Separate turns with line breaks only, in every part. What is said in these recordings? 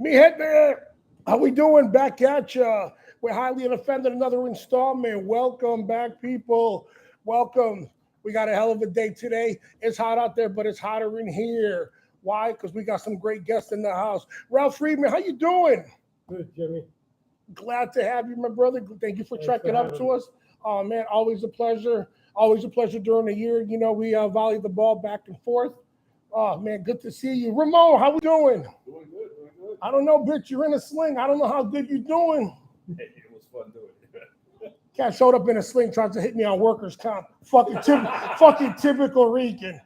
Me hit there. How we doing? Back at ya. We're highly unoffended. Another installment. Welcome back, people. Welcome. We got a hell of a day today. It's hot out there, but it's hotter in here. Why? Because we got some great guests in the house. Ralph Friedman, how you doing?
Good, Jimmy.
Glad to have you, my brother. Thank you for trekking up to us. Oh man, always a pleasure. Always a pleasure during the year. You know, we volley the ball back and forth. Oh man, good to see you. Ramon, how we doing?
Doing good, doing good.
I don't know, bitch. You're in a sling. I don't know how good you're doing.
Hey, it was fun doing it.
Cat showed up in a sling, tried to hit me on workers' comp. Fucking typical Rican.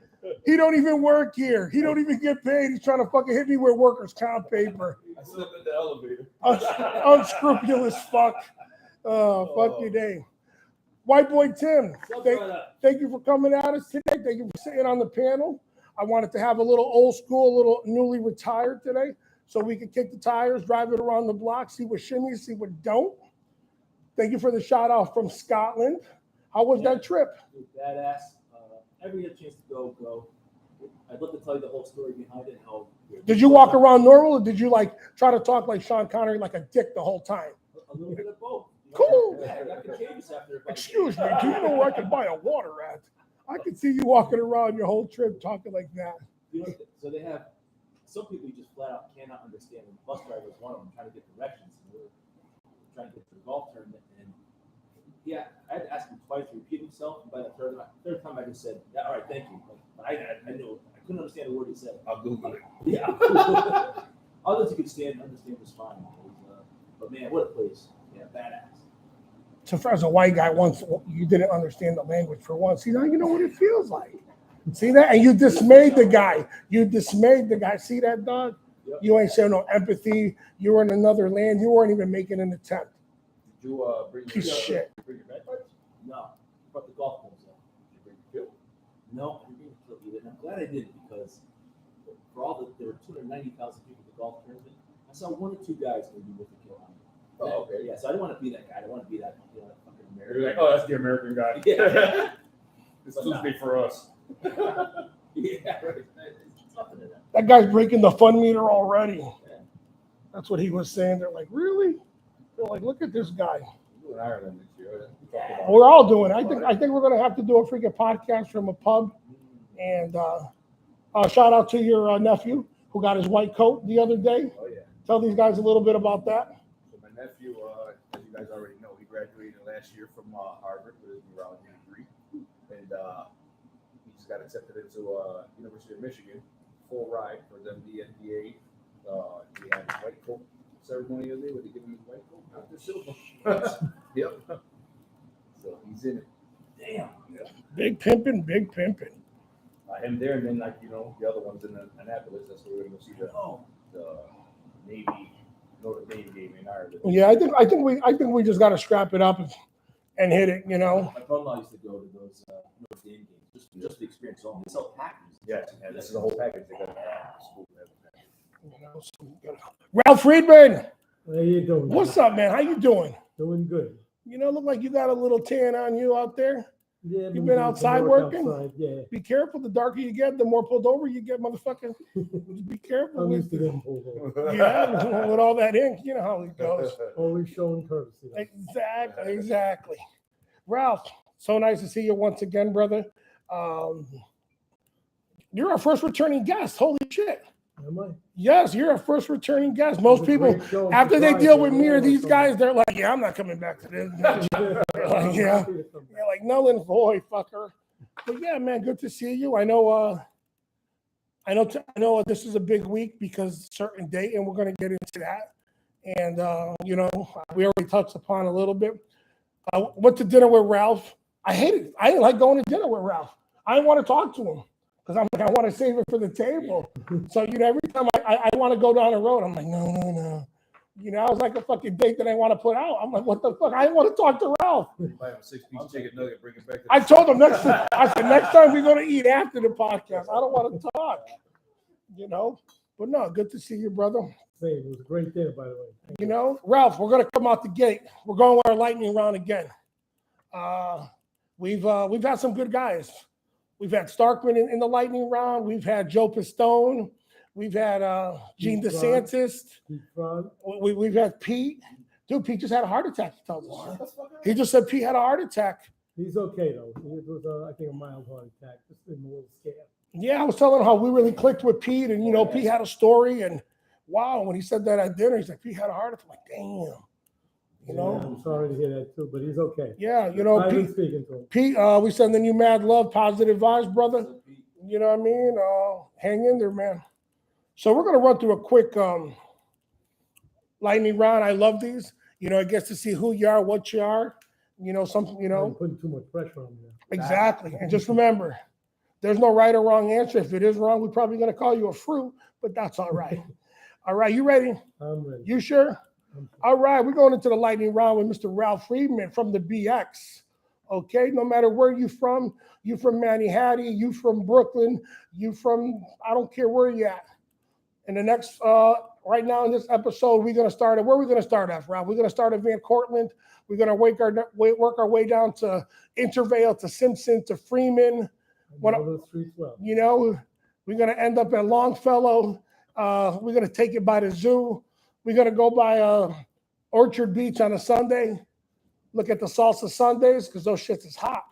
He don't even work here. He don't even get paid. He's trying to fucking hit me with workers' comp paper.
I slept in the elevator.
Unscrupulous fuck. Fuck your day. White boy Tim, thank you for coming at us today. Thank you for sitting on the panel. I wanted to have a little old school, a little newly retired today, so we could kick the tires, drive it around the block, see what shimmies, see what don't. Thank you for the shout out from Scotland. How was that trip?
Dude, badass. Every get a chance to go. I'd love to tell you the whole story behind it. How
did you walk around normal, or did you like try to talk like Sean Connery, like a dick the whole time?
A little bit of both.
Cool.
Yeah, I got contagious after.
Excuse me, do you know where I can buy a water at? I can see you walking around your whole trip talking like that.
You know, so they have some people you just flat out cannot understand. And the bus driver was one of them trying to get directions. And we were trying to get to the golf tournament. And yeah, I had to ask him twice to repeat himself. And by the third time, I just said, "Yeah, all right, thank you." But I knew I couldn't understand the word he said.
I'll Google it.
Yeah. Others you could understand was fine. But man, what a place. Yeah, badass.
So as a white guy, once you didn't understand the language for once, see now you know what it feels like. See that? And you dismayed the guy. See that, dog?
Yep.
You ain't showing no empathy. You were in another land. You weren't even making an attempt.
Did you bring
Piece of shit.
Bring your bagpipes?
No, but the golf balls.
Did you bring your field?
No, I didn't bring the field either. And I'm glad I didn't because for all there were 290,000 people at the golf tournament. I saw one or two guys maybe with the kill on me.
Oh, okay.
Yeah, so I didn't want to be that guy. I didn't want to be that fucking American.
You're like, oh, that's the American guy.
Yeah.
This Tuesday for us.
Yeah, right. It's nothing to that.
That guy's breaking the fun meter already.
Yeah.
That's what he was saying. They're like, really? They're like, look at this guy.
We're in Ireland this year.
Yeah.
We're all doing it. I think we're gonna have to do a freaking podcast from a pub. And shout out to your nephew who got his white coat the other day.
Oh, yeah.
Tell these guys a little bit about that.
So my nephew, as you guys already know, he graduated last year from Harvard with his neurology degree. And he just got accepted into University of Michigan, full ride for the MD, we had his white coat ceremony the other day where they give him his white coat, not the silver. Yep. So he's in it.
Damn.
Yeah.
Big pimping.
Him there, and then the other one's in Annapolis. That's where we're going to see the Navy Notre Dame game in Ireland.
Yeah, I think we just got to scrap it up and hit it. You know.
My brother-in-law used to go to those Notre Dame games just the experience only. They sell packages.
Yeah, this is a whole package. They got school.
Ralph Friedman,
How you doing?
what's up, man? How you doing?
Doing good.
You know, look like you got a little tan on you out there.
Yeah,
You been outside working?
Outside, yeah.
Be careful. The darker you get, the more pulled over you get, motherfucker. Just be careful.
I'm used
With,
to getting pulled over.
yeah, with all that ink, you know how it goes.
Always showing courtesy.
Exactly. Ralph, so nice to see you once again, brother. You're our first returning guest. Holy shit.
Am I?
Yes, you're our first returning guest. Most
It was a
people,
great show.
after they
Surprise,
deal with
yeah,
me or these
so-
guys, they're like, yeah, I'm not coming back to this. They're like, yeah. You're like, null and void, fucker. But yeah, man, good to see you. I know this is a big week because certain date, and we're going to get into that. And, we already touched upon a little bit. Went to dinner with Ralph. I hated it. I didn't like going to dinner with Ralph. I didn't want to talk to him because I'm like, I want to save it for the table. So, every time I want to go down the road, I'm like, no. I was like a fucking date that I want to put out. I'm like, what the fuck? I didn't want to talk to Ralph.
Buy him a 6-piece chicken nugget, bring it back.
I told him next time we're going to eat after the podcast. I don't want to talk, But no, good to see you, brother.
Same. It was a great dinner, by the way.
Ralph, we're going to come out the gate. We're going with our lightning round again. We've had some good guys. We've had Starkman in the lightning round. We've had Joe Pistone. We've had Gene
Pete Ron.
DeSantis.
Pete Ron.
We've had Pete. Dude, Pete just had a heart attack. He tells us.
What the fuck?
He just said Pete had a heart attack.
He's okay though. It was, I think, a mild heart attack. Just been a little scared.
Yeah, I was telling him how we really clicked with Pete, and Pete had a story, and wow, when he said that at dinner, he's like, Pete had a heart attack. I'm like, damn.
Yeah, I'm sorry to hear that too, but he's okay.
Yeah,
I've been
Pete,
speaking to him.
Pete, we sending you mad love, positive vibes, brother. You know what I mean? Hang in there, man. So we're gonna run through a quick lightning round. I love these. It gets to see who you are, what you are. Something.
I'm putting too much pressure on you.
Exactly. And just remember, there's no right or wrong answer. If it is wrong, we're probably gonna call you a fruit, but that's all right. All right, you ready?
I'm ready.
You sure?
I'm
All right, we're going into the lightning round with Mr. Ralph Friedman from the BX. Okay, no matter where you from Manhattan, you from Brooklyn, I don't care where you at. In the next, right now in this episode, we're going to start at, where are we going to start at, Ralph? We're going to start at Van Cortlandt. We're going to work our way down to Intervale, to Simpson, to Freeman.
I know those streets well.
We're going to end up at Longfellow. We're going to take it by the zoo. We're going to go by Orchard Beach on a Sunday. Look at the salsa Sundays because those shits is hot.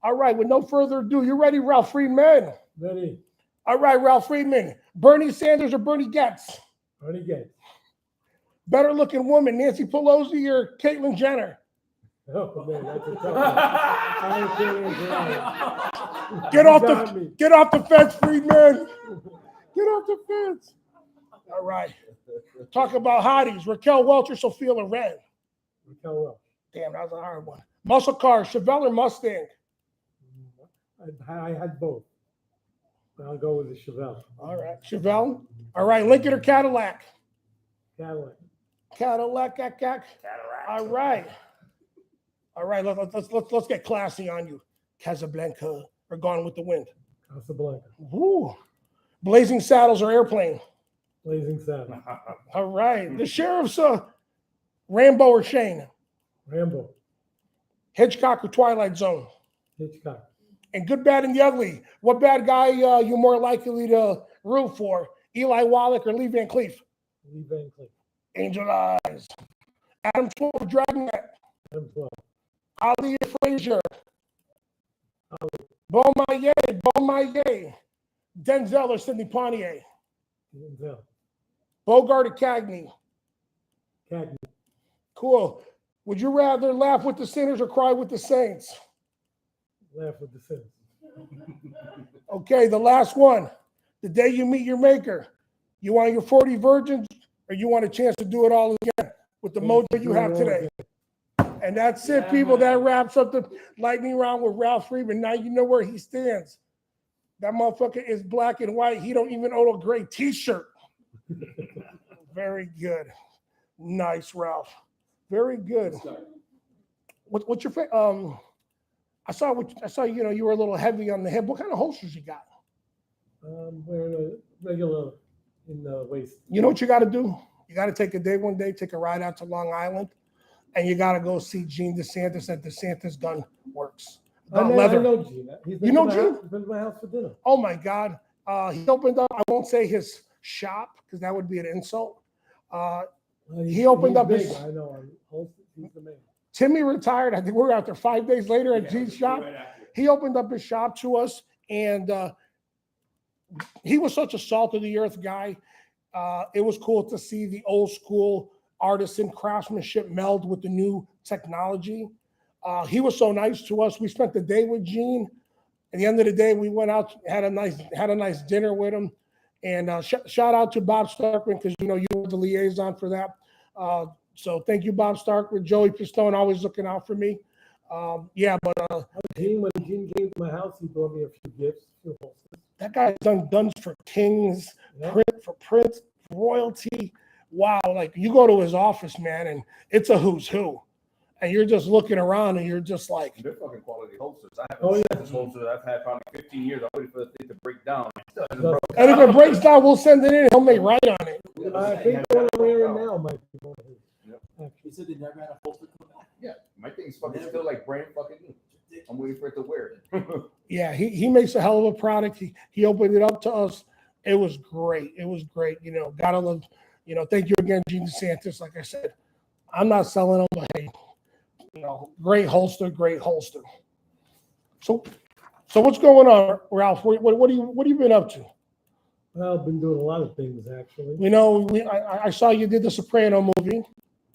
All right, with no further ado, you ready, Ralph Friedman?
Ready?
All right, Ralph Friedman. Bernie Sanders or Bernie Getz?
Bernie Getz.
Better looking woman, Nancy Pelosi or Caitlyn Jenner?
Oh man, that's a tough one. I can't answer that.
Get off the fence, Friedman. Get off the fence. All right. Talk about hotties. Raquel Welch or Sophia Loren?
Raquel Welch.
Damn, that was a hard one. Muscle car, Chevelle or Mustang?
I had both. I'll go with the Chevelle.
All right. Chevelle. All right. Lincoln or Cadillac?
Cadillac.
Cadillac. All right. All right. Let's get classy on you. Casablanca or Gone with the Wind?
Casablanca.
Woo. Blazing Saddles or Airplane?
Blazing Saddles.
All right. The Sheriff's Rambo or Shane?
Rambo.
Hitchcock or Twilight Zone?
Hitchcock.
And Good, Bad, and the Ugly. What bad guy you more likely to root for? Eli Wallach or Lee Van Cleef?
Lee Van Cleef.
Angel Eyes. Adam 12 or Dragnet?
Adam 12.
Ali or Frazier?
Ali.
Bon Maillet. Denzel or Sidney Poitier?
Denzel.
Bogart or Cagney?
Cagney.
Cool. Would you rather laugh with the sinners or cry with the saints?
Laugh with the Saints.
Okay, the last one. The day you meet your maker, you want your 40 virgins or you want a chance to do it all again with the mojo you have today? And that's it, people. That wraps up the lightning round with Ralph Friedman. Now you know where he stands. That motherfucker is black and white. He don't even own a gray t-shirt. Very good. Nice, Ralph. Very good. What's your favorite? I saw you were a little heavy on the hip. What kind of holsters you got?
Wearing a regular in the waist.
You know what you got to do? You got to take one day, take a ride out to Long Island, and you got to go see Gene DeSantis at DeSantis Gun Works.
I know Gene. He's been to my
Gene?
house. He's been to my house for dinner.
Oh my God. He opened up, I won't say his shop because that would be an insult. He opened up
big.
his.
I know. He's the man.
Timmy retired. I think we were out there 5 days later at Gene's shop. He opened up his shop to us, and he was such a salt of the earth guy. It was cool to see the old school artisan craftsmanship meld with the new technology. He was so nice to us. We spent the day with Gene. At the end of the day, we went out, had a nice dinner with him. And shout out to Bob Starkman because you were the liaison for that. So thank you, Bob Starkman. Joey Pistone always looking out for me. When
Gene came to my house, he brought me a few gifts.
That guy's done for kings, print for Prince, royalty. Wow, like you go to his office, man, and it's a who's who. And you're just looking around and you're just like,
they're fucking quality holsters. I have
this
holster that I've had probably 15 years. I'm waiting for the thing to break down.
And if it breaks down, we'll send it in. He'll make right on it.
I think the one I'm wearing now might be one of his.
He said they never had a holster come back.
Yeah, my thing's fucking still like brand fucking new. I'm waiting for it to wear it.
Yeah, he makes a hell of a product. He opened it up to us. It was great. It was great. You know, gotta love. You know, thank you again, Gene DeSantis. Like I said, I'm not selling them, but hey, you know, great holster, great holster. So what's going on, Ralph? What have you been up to?
Well, I've been doing a lot of things actually.
You know, I saw you did the Soprano movie.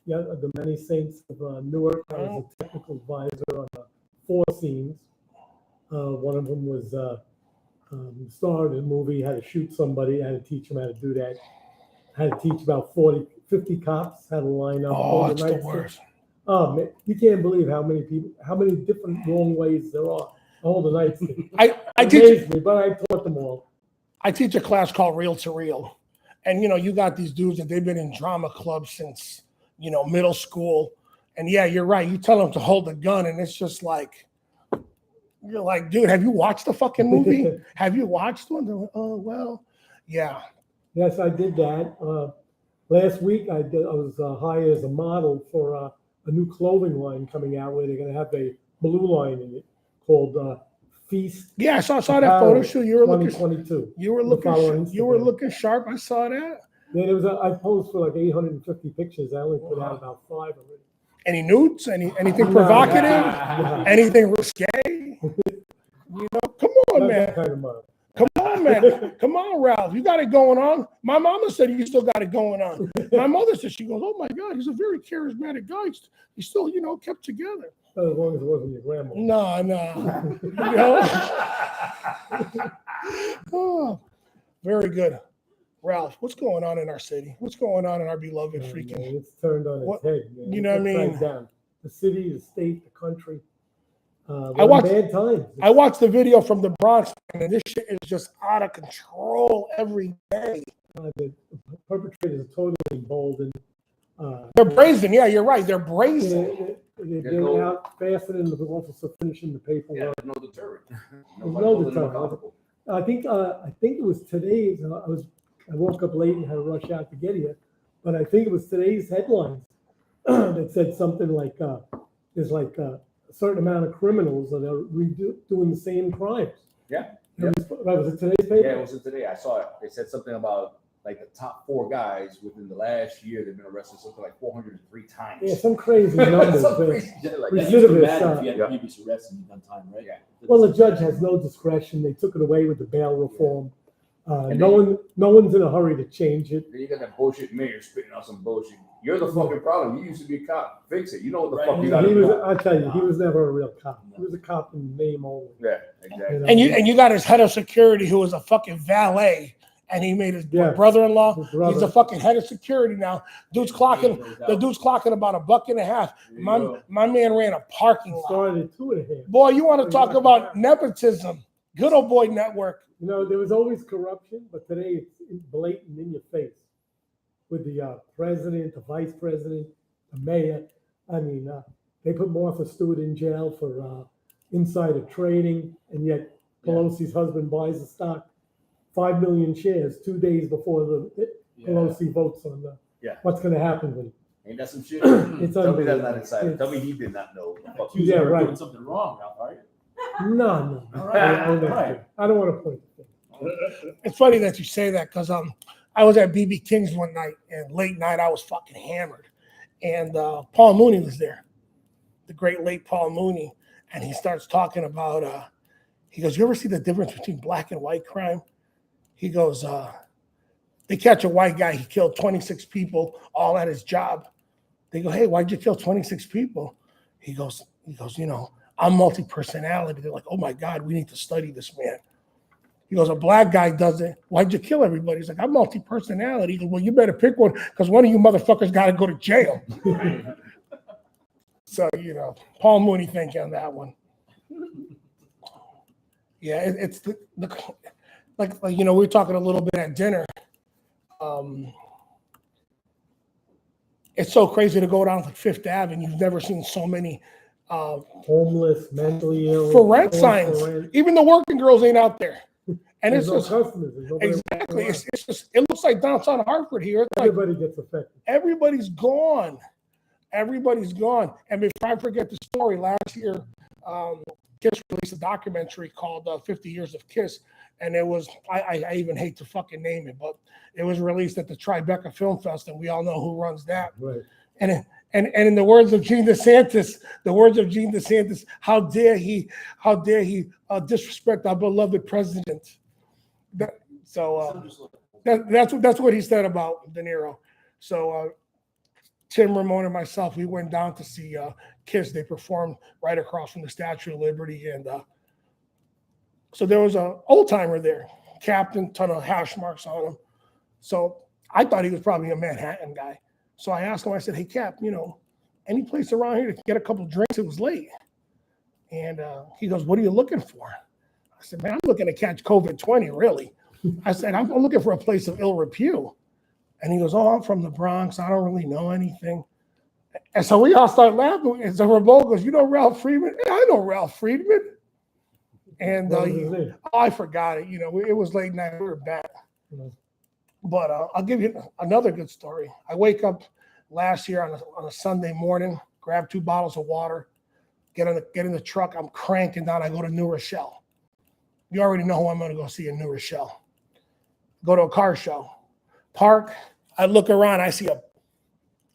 Yeah, the Many Saints of Newark. I was a technical advisor on 4 scenes. One of them was starred in a movie, had to shoot somebody, had to teach them how to do that. Had to teach about 50 cops how to line up.
Oh, it's the worst.
Oh, man, you can't believe how many different wrong ways there are. Hold the nightstick.
I teach
me, but I taught them all.
I teach a class called Real to Real. And, you know, you got these dudes that they've been in drama clubs since, you know, middle school. And yeah, you're right. You tell them to hold a gun and it's just like, you're like, dude, have you watched the fucking movie? Have you watched one? They're like, oh, well, yeah.
Yes, I did that. Last week, I was hired as a model for a new clothing line coming out where they're going to have a blue line in it called Feast.
Yeah, I saw that photo shoot. You were looking
2022.
You were looking sharp. I saw that.
Then I posed for like 850 pictures. I only put out about 5 already.
Any nudes? Anything provocative?
No.
Anything risque? You know, come on,
Not
man.
that kind of model.
Come on, man. Come on, Ralph. You got it going on. My mama said you still got it going on. My mother said, she goes, oh my God, he's a very charismatic guy. He's still, you know, kept together.
As long as it wasn't your grandma.
No. You know? Oh, very good. Ralph, what's going on in our city? What's going on in our beloved freaking?
Man, it's turned on its head. Man.
You know what I mean?
Upside down. The city, the state, the country.
I watched
bad times.
I watched the video from the Bronx, and this shit is just out of control every day.
The perpetrators are totally emboldened.
They're brazen. Yeah, you're right. They're brazen.
They're out faster than the officer finishing the paperwork.
Yeah, no deterrent.
No deterrent. I think it was today's. I woke up late and had to rush out to get here, but I think it was today's headlines that said something like there's like a certain amount of criminals that are doing the same crimes.
Yeah.
Was it today's paper?
Yeah, it was today. I saw it. They said something about like the top 4 guys within the last year, they've been arrested something like 403 times.
Yeah, some crazy numbers.
Like that used to matter if you had previous arrests and you've done time, right?
Yeah.
Well, the judge has no discretion. They took it away with the bail reform. No one's in a hurry to change it.
Then you got that bullshit mayor spitting out some bullshit. You're the fucking problem. You used to be a cop. Fix it. You know what the fuck you got to do.
I tell you, he was never a real cop. He was a cop in name only.
Yeah, exactly.
And you got his head of security who was a fucking valet, and he made his brother-in-law. He's a fucking head of security now. The dude's clocking about $1.50. My man ran a parking lot.
Started at 2.5.
Boy, you want to talk about nepotism? Good old boy network.
You know, there was always corruption, but today it's blatant in your face with the president, the vice president, the mayor. I mean, they put Martha Stewart in jail for insider trading, and yet Pelosi's husband buys the stock, 5 million shares, 2 days before the Pelosi votes on what's going to happen with it.
Ain't that some shit?
It's
Tell me that's not insider. Tell me he did not know.
Yeah, right. Doing something wrong, Ralph, are you?
No.
All right.
I don't want to point the finger.
It's funny that you say that because I was at BB King's one night, and late night I was fucking hammered, and Paul Mooney was there, the great late Paul Mooney, and he starts talking about he goes, you ever see the difference between black and white crime? He goes, they catch a white guy, he killed 26 people all at his job. They go, hey, why'd you kill 26 people? He goes, you know, I'm multi-personality. They're like, oh my God, we need to study this man. He goes, a black guy does it. Why'd you kill everybody? He's like, I'm multi-personality. He goes, well, you better pick one because one of you motherfuckers got to go to jail. So, you know, Paul Mooney, thank you on that one. Yeah, it's like, you know, we were talking a little bit at dinner. It's so crazy to go down like Fifth Ave and you've never seen so many
homeless, mentally ill,
for rent signs. Even the working girls ain't out there. And
there's
it's
no
just
customers.
exactly. It's just it looks like downtown Hartford here. It's
everybody
like
gets affected.
Everybody's gone. Everybody's gone. And before I forget the story, last year, Kiss released a documentary called 50 Years of Kiss. and it was I even hate to fucking name it, but it was released at the Tribeca Film Fest, and we all know who runs that.
Right.
And in the words of Gene DeSantis, how dare he disrespect our beloved president? That's what he said about De Niro. So Tim, Ramon, and myself, we went down to see Kiss. They performed right across from the Statue of Liberty, and so there was an old timer there, Captain, ton of hash marks on him. So I thought he was probably a Manhattan guy. So I asked him, I said, hey, Cap, any place around here to get a couple drinks? It was late. And he goes, what are you looking for? I said, man, I'm looking to catch COVID-20, really. I said, I'm looking for a place of ill repute. And he goes, oh, I'm from the Bronx. I don't really know anything. And so we all start laughing. And so Ramon goes, you know Ralph Friedman? Yeah, I know Ralph Friedman. And I forgot it. It was late night. We were bad. But I'll give you another good story. I wake up last year on a Sunday morning, grab 2 bottles of water, get in the truck. I'm cranking down. I go to New Rochelle. You already know who I'm going to go see in New Rochelle. Go to a car show. Park. I look around. I see a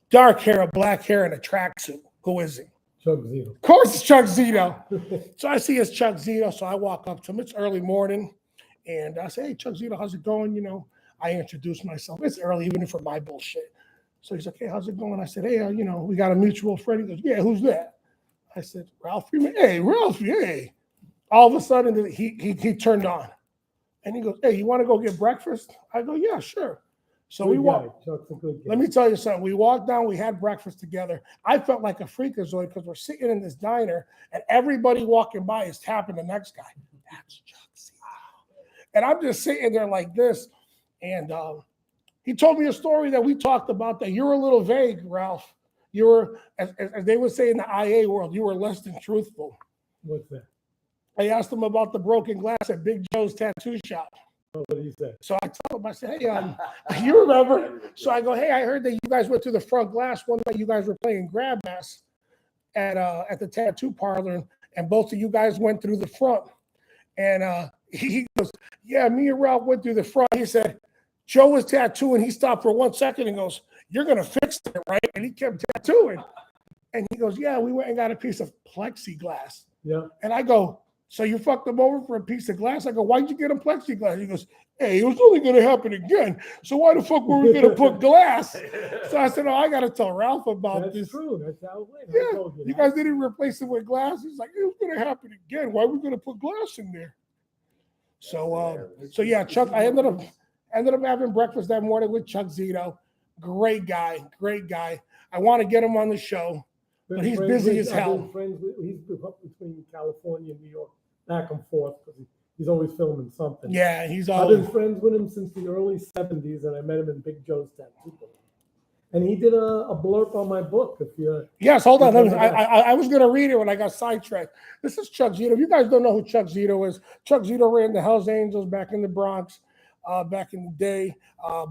dark hair, a black hair, and a tracksuit. Who is he?
Chuck Zito.
Of course, it's Chuck Zito. So I see it's Chuck Zito. So I walk up to him. It's early morning, and I say, "Hey, Chuck Zito, how's it going?" I introduce myself. It's early, even for my bullshit. So he's like, "Hey, how's it going?" I said, "Hey, we got a mutual friend." He goes, "Yeah, who's that?" I said, "Ralph Friedman." "Hey, Ralph, hey." All of a sudden, he turned on, and he goes, "Hey, you want to go get breakfast?" I go, "Yeah, sure." So we walked. Let me tell you something. We walked down. We had breakfast together. I felt like a freakazoid because we're sitting in this diner, and everybody walking by is tapping the next guy. That's Chuck Zito. And I'm just sitting there like this. And he told me a story that we talked about that you're a little vague, Ralph. You were, as they would say in the IA world, you were less than truthful.
What's that?
I asked him about the broken glass at Big Joe's tattoo shop.
Oh, what did he say?
So I told him, I said, hey, you remember? So I go, hey, I heard that you guys went through the front glass one night. You guys were playing grab ass at the tattoo parlor, and both of you guys went through the front. And he goes, yeah, me and Ralph went through the front. He said, Joe was tattooing. He stopped for 1 second and goes, you're going to fix it, right? And he kept tattooing. And he goes, yeah, we went and got a piece of plexiglass.
Yeah.
And I go, so you fucked him over for a piece of glass? I go, why'd you get him plexiglass? He goes, hey, it was only going to happen again. So why the fuck were we going to put glass? So I said, oh, I got to tell Ralph about this.
That's true. That's how it went.
Yeah, you guys didn't replace it with glass. He's like, it was going to happen again. Why are we going to put glass in there? So yeah, Chuck, I ended up having breakfast that morning with Chuck Zito. Great guy. I want to get him on the show, but he's busy as hell.
He's up between California and New York, back and forth, because he's always filming something.
Yeah,
I've been friends with him since the early 70s, and I met him in Big Joe's tattoo parlor. And he did a blurb on my book.
Yes, hold on. I was going to read it when I got sidetracked. This is Chuck Zito. If you guys don't know who Chuck Zito is, Chuck Zito ran the Hells Angels back in the Bronx, back in the day.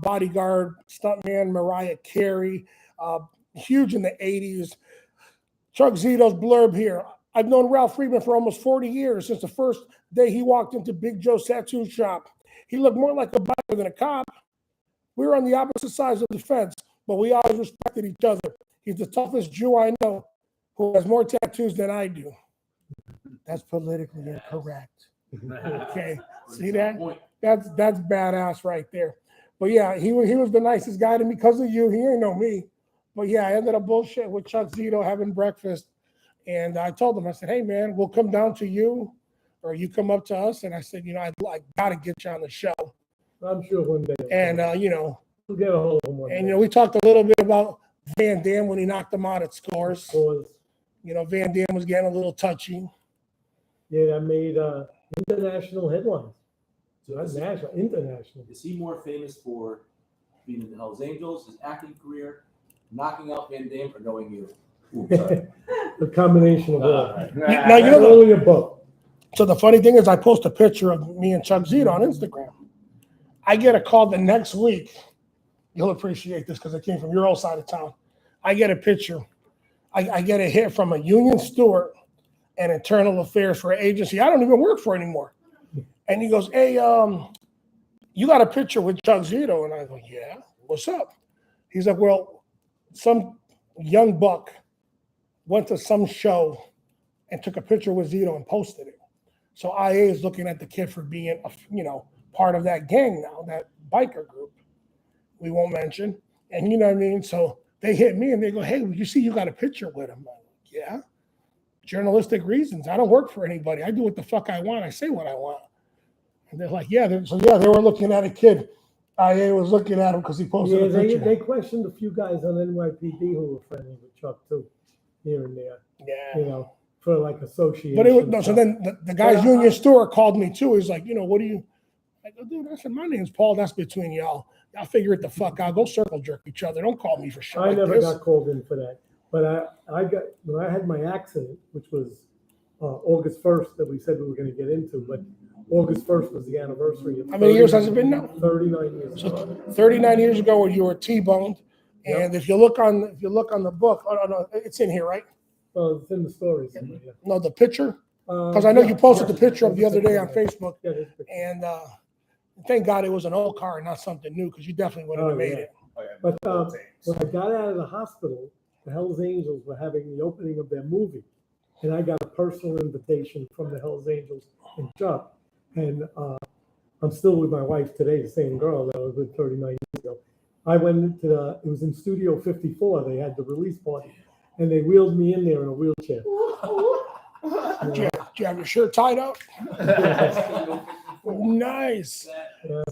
Bodyguard, stuntman, Mariah Carey, huge in the 80s. Chuck Zito's blurb here. I've known Ralph Friedman for almost 40 years, since the first day he walked into Big Joe's tattoo shop. He looked more like a biker than a cop. We were on the opposite sides of the fence, but we always respected each other. He's the toughest Jew I know, who has more tattoos than I do. That's politically incorrect. Okay, see that? That's badass right there. But yeah, he was the nicest guy to me because of you. He ain't know me. But yeah, I ended up bullshit with Chuck Zito having breakfast. And I told him, I said, hey man, we'll come down to you, or you come up to us. And I said, I got to get you on the show.
I'm sure one day.
And
we'll get a hold of him one day.
we talked a little bit about Van Damme when he knocked him out at Scores.
Scores.
Van Damme was getting a little touchy.
Yeah, that made international headlines. So that's national, international.
Is he more famous for being in the Hells Angels, his acting career, knocking out Van Damme, or knowing you? Ooh, sorry.
The combination of all.
Now,
only a book.
So the funny thing is, I post a picture of me and Chuck Zito on Instagram. I get a call the next week. You'll appreciate this because it came from your old side of town. I get a picture. I get a hit from a union steward and internal affairs for an agency I don't even work for anymore. And he goes, hey, you got a picture with Chuck Zito? And I go, yeah, what's up? He's like, well, some young buck went to some show and took a picture with Zito and posted it. So IA is looking at the kid for being, part of that gang now, that biker group we won't mention. And you know what I mean? So they hit me and they go, hey, you see you got a picture with him. I'm like, yeah. Journalistic reasons. I don't work for anybody. I do what the fuck I want. I say what I want. And they're like, yeah. They were looking at a kid. IA was looking at him because he posted a picture.
They questioned a few guys on NYPD who were friendly with Chuck too, here and there.
Yeah.
For like association.
But it was no. So then the guy's union steward called me too. He's like, what do you? I go, dude. I said, my name's Paul. That's between y'all. Y'all figure it the fuck out. Go circle jerk each other. Don't call me for shit.
I never got called in for that. But I got when I had my accident, which was August 1st that we said we were going to get into, but August 1st was the anniversary of.
How many years has it been now?
39 years.
So 39 years ago, when you were T-boned, and if you look on the book, no, it's in here, right?
Well, it's in the stories. Yeah.
No, the picture, because I know you posted the picture of the other day on Facebook, and thank God it was an old car and not something new, because you definitely would have made it.
Oh, yeah.
But when I got out of the hospital, the Hells Angels were having the opening of their movie, and I got a personal invitation from the Hells Angels and Chuck, and I'm still with my wife today, the same girl that I was with 39 years ago. I went into it was in Studio 54. They had the release party, and they wheeled me in there in a wheelchair.
Do you have your shirt tied up? Nice.
Yeah.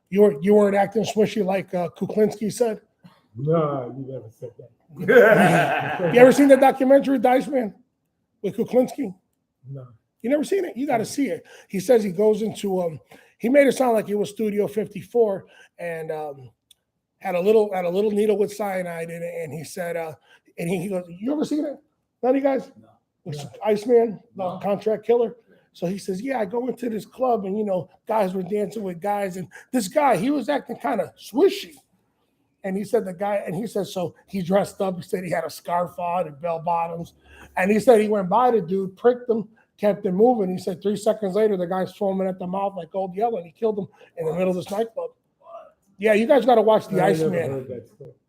You weren't acting swishy like Kuklinski said.
No, you never said that.
You ever seen the documentary Dice Man with Kuklinski?
No.
You never seen it? You got to see it. He says he goes into he made it sound like it was Studio 54 and had a little needle with cyanide in it, and he said and he goes, you ever seen it? None of you guys?
No.
With Iceman, the contract killer. So he says, yeah, I go into this club and guys were dancing with guys, and this guy, he was acting kind of swishy. And he said so he dressed up. He said he had a scarf on and bell bottoms. And he said he went by the dude, pricked him, kept him moving. He said 3 seconds later, the guy's foaming at the mouth like Old Yellow, and he killed him in the middle of this nightclub. Yeah, you guys got to watch The Iceman.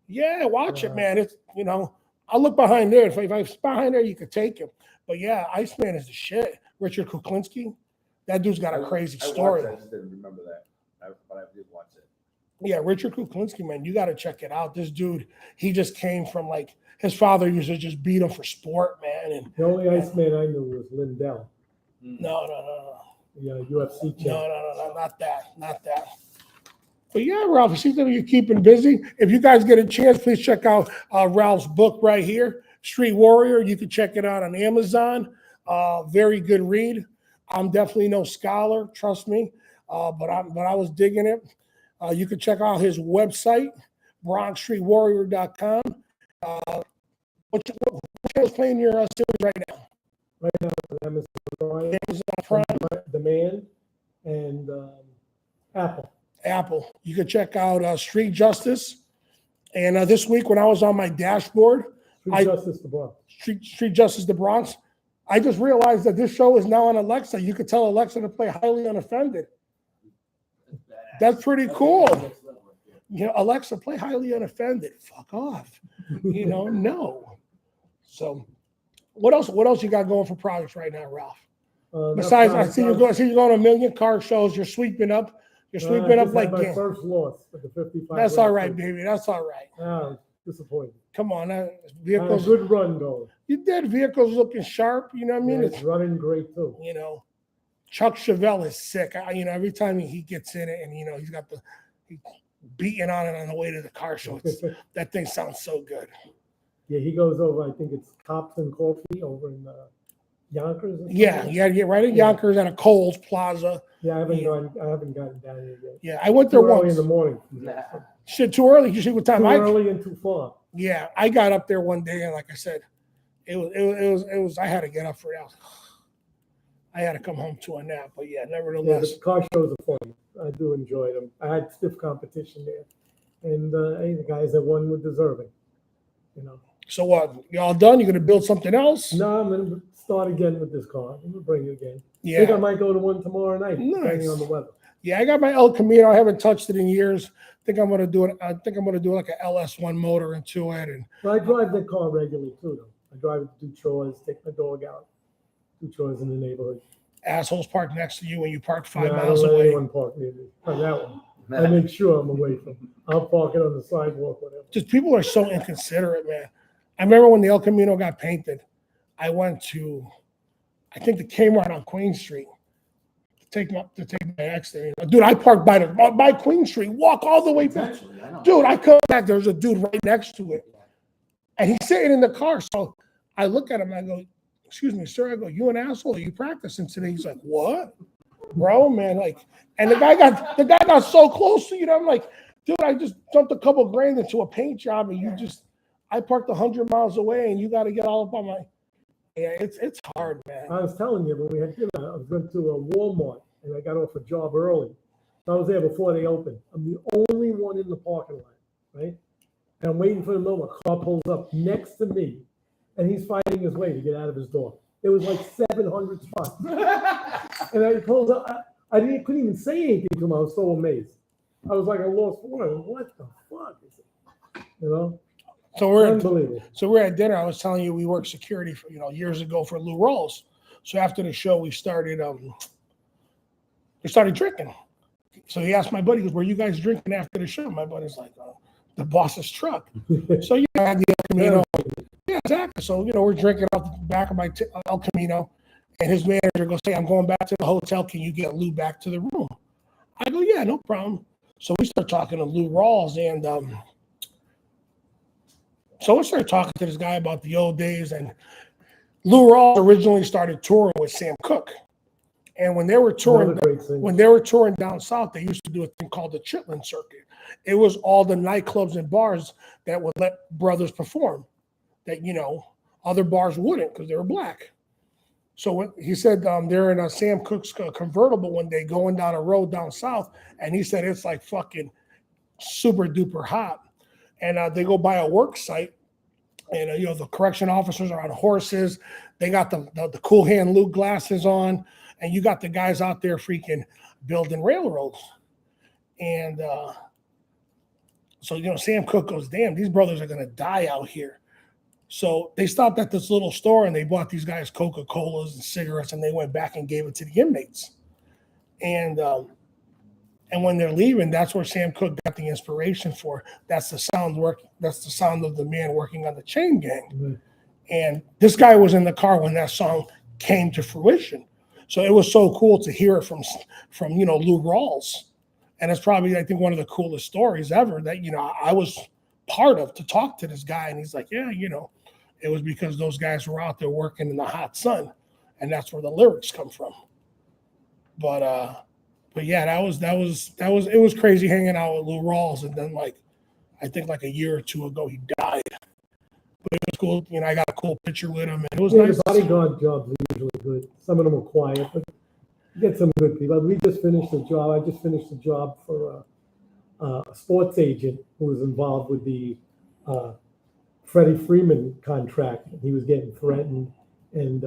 Yeah, watch it, man. It's, I'll look behind there. If I was behind there, you could take him. But yeah, Iceman is the shit. Richard Kuklinski, that dude's got a crazy story.
I just didn't remember that, but I did watch it.
Yeah, Richard Kuklinski, man, you got to check it out. This dude, he just came from his father used to just beat him for sport, man. And
the only Iceman I knew was Lindell.
No.
Yeah, UFC champ.
No, not that. But yeah, Ralph, it seems like you're keeping busy. If you guys get a chance, please check out Ralph's book right here, Street Warrior. You can check it out on Amazon. Very good read. I'm definitely no scholar, trust me, but I was digging it. You can check out his website, BronxStreetWarrior.com. What channel's playing your series right now?
Right now, Amazon
Prime,
Demand, and Apple.
You can check out Street Justice. And this week, when I was on my dashboard,
Street Justice the Bronx.
Street Justice the Bronx. I just realized that this show is now on Alexa. You could tell Alexa to play Highly Unoffended. That's pretty cool. Alexa, play Highly Unoffended. Fuck off. No. So, what else you got going for projects right now, Ralph? Besides, I see you going to a million car shows. You're sweeping up. You're sweeping up like
my first loss with the 55.
That's all right, baby. That's all right.
Disappointing.
Come on, vehicles.
Good run going.
You did. Vehicles looking sharp. You know what I mean?
It's running great too.
Chuck Chevelle is sick. Every time he gets in it, and he's got he's beating on it on the way to the car show. That thing sounds so good.
Yeah, he goes over. I think it's Cops and Coffee over in Yonkers.
Yeah, right in Yonkers at a Kohl's Plaza.
Yeah, I haven't gotten down here yet.
Yeah, I went there once.
Early in the morning.
Shit, too early. You see what time?
Too early and too far.
Yeah, I got up there one day, and like I said, it was. I had to get up for it. I had to come home to a nap, but yeah, nevertheless.
Yeah, the car shows are fun. I do enjoy them. I had stiff competition there, and the guys that won were deserving.
So what? Y'all done? You gonna build something else?
No, I'm gonna start again with this car. I'm gonna bring it again. I
Yeah.
think I might go to one tomorrow night,
Nice.
depending on the weather.
Yeah, I got my El Camino. I haven't touched it in years. I think I'm gonna do it. I think I'm gonna do like a LS1 motor into it, and
But I drive that car regularly too, though. I drive it to do chores, take my dog out, do chores in the neighborhood.
assholes park next to you when you park 5
Yeah, I
miles
don't let
away.
anyone park near me. On that one, I make sure I'm away from. I'll park it on the sidewalk, whatever.
Just people are so inconsiderate, man. I remember when the El Camino got painted, I went to, I think the Kmart on Queen Street to take my ex there. Dude, I parked by Queen Street, walk all the way back.
Potentially, I know.
Dude, I come back, there's a dude right next to it. And he's sitting in the car. So I look at him, I go, excuse me, sir. I go, you an asshole? Are you practicing today? He's like, what? Bro, man, like, and the guy got so close to you. I'm like, dude, I just dumped a couple grand into a paint job, and I parked 100 miles away, and you got to get all up on my. Yeah, it's hard, man.
I was telling you, when we had dinner, I was going to a Walmart, and I got off a job early. So I was there before they opened. I'm the only one in the parking lot, right? And I'm waiting for them to know. A car pulls up next to me, and he's fighting his way to get out of his door. It was like 700 spots. And I pulled up. I couldn't even say anything to him. I was so amazed. I was like, I lost for words. What the fuck is it? You know?
So we're
Unbelievable.
at dinner. I was telling you we worked security for years ago for Lou Rawls. So after the show, we started drinking. So he asked my buddy, he goes, "Were you guys drinking after the show?" My buddy's like, "The boss's truck." So I had the El Camino. Yeah, exactly. So we're drinking off the back of my El Camino, and his manager goes, "Hey, I'm going back to the hotel. Can you get Lou back to the room?" I go, "Yeah, no problem." So we start talking to Lou Rawls, and so I started talking to this guy about the old days. And Lou Rawls originally started touring with Sam Cooke, and when they were touring down south, they used to do a thing called the Chitlin Circuit. It was all the nightclubs and bars that would let brothers perform, that other bars wouldn't because they were black. So when he said they're in a Sam Cooke's convertible one day going down a road down south, and he said it's like fucking super duper hot. And they go by a work site, and the correction officers are on horses. They got the cool hand Luke glasses on, and you got the guys out there freaking building railroads. And so Sam Cooke goes, "Damn, these brothers are gonna die out here." So they stopped at this little store and they bought these guys Coca-Colas and cigarettes, and they went back and gave it to the inmates. And when they're leaving, that's where Sam Cooke got the inspiration for. That's the sound of the man working on the Chain Gang.
Mm-hmm.
And this guy was in the car when that song came to fruition. So it was so cool to hear it from Lou Rawls. And it's probably, I think, one of the coolest stories ever that, I was part of, to talk to this guy. And he's like, yeah, it was because those guys were out there working in the hot sun. And that's where the lyrics come from. But yeah, it was crazy hanging out with Lou Rawls. And then I think a year or two ago, he died. But it was cool. I got a cool picture with him. And it was nice.
The bodyguard jobs are usually good. Some of them are quiet, but you get some good people. We just finished a job. I just finished a job for a sports agent who was involved with the Freddie Friedman contract. He was getting threatened, and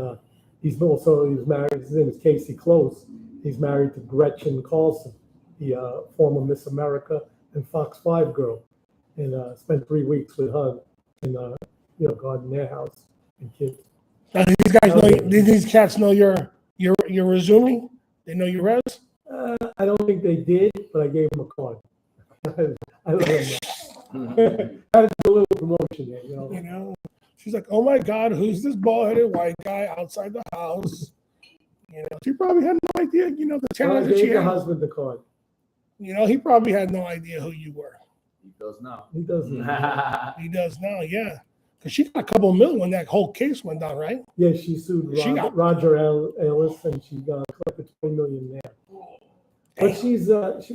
he was married. His name is Casey Close. He's married to Gretchen Carlson, the former Miss America and Fox 5 girl, and spent 3 weeks with her in guarding their house and kids.
These guys know. These cats know your resume. They know your res.
I don't think they did, but I gave them a card. I don't know. Had to do a little promotion there,
She's like, "Oh my God, who's this bald-headed white guy outside the house?" She probably had no idea. The talent that she had.
I gave the husband the card.
He probably had no idea who you were.
He does now.
He doesn't.
He does now, yeah. Because she got a couple million when that whole case went down, right?
Yeah, she sued Roger Ellis, and she got collected $20 million there. But she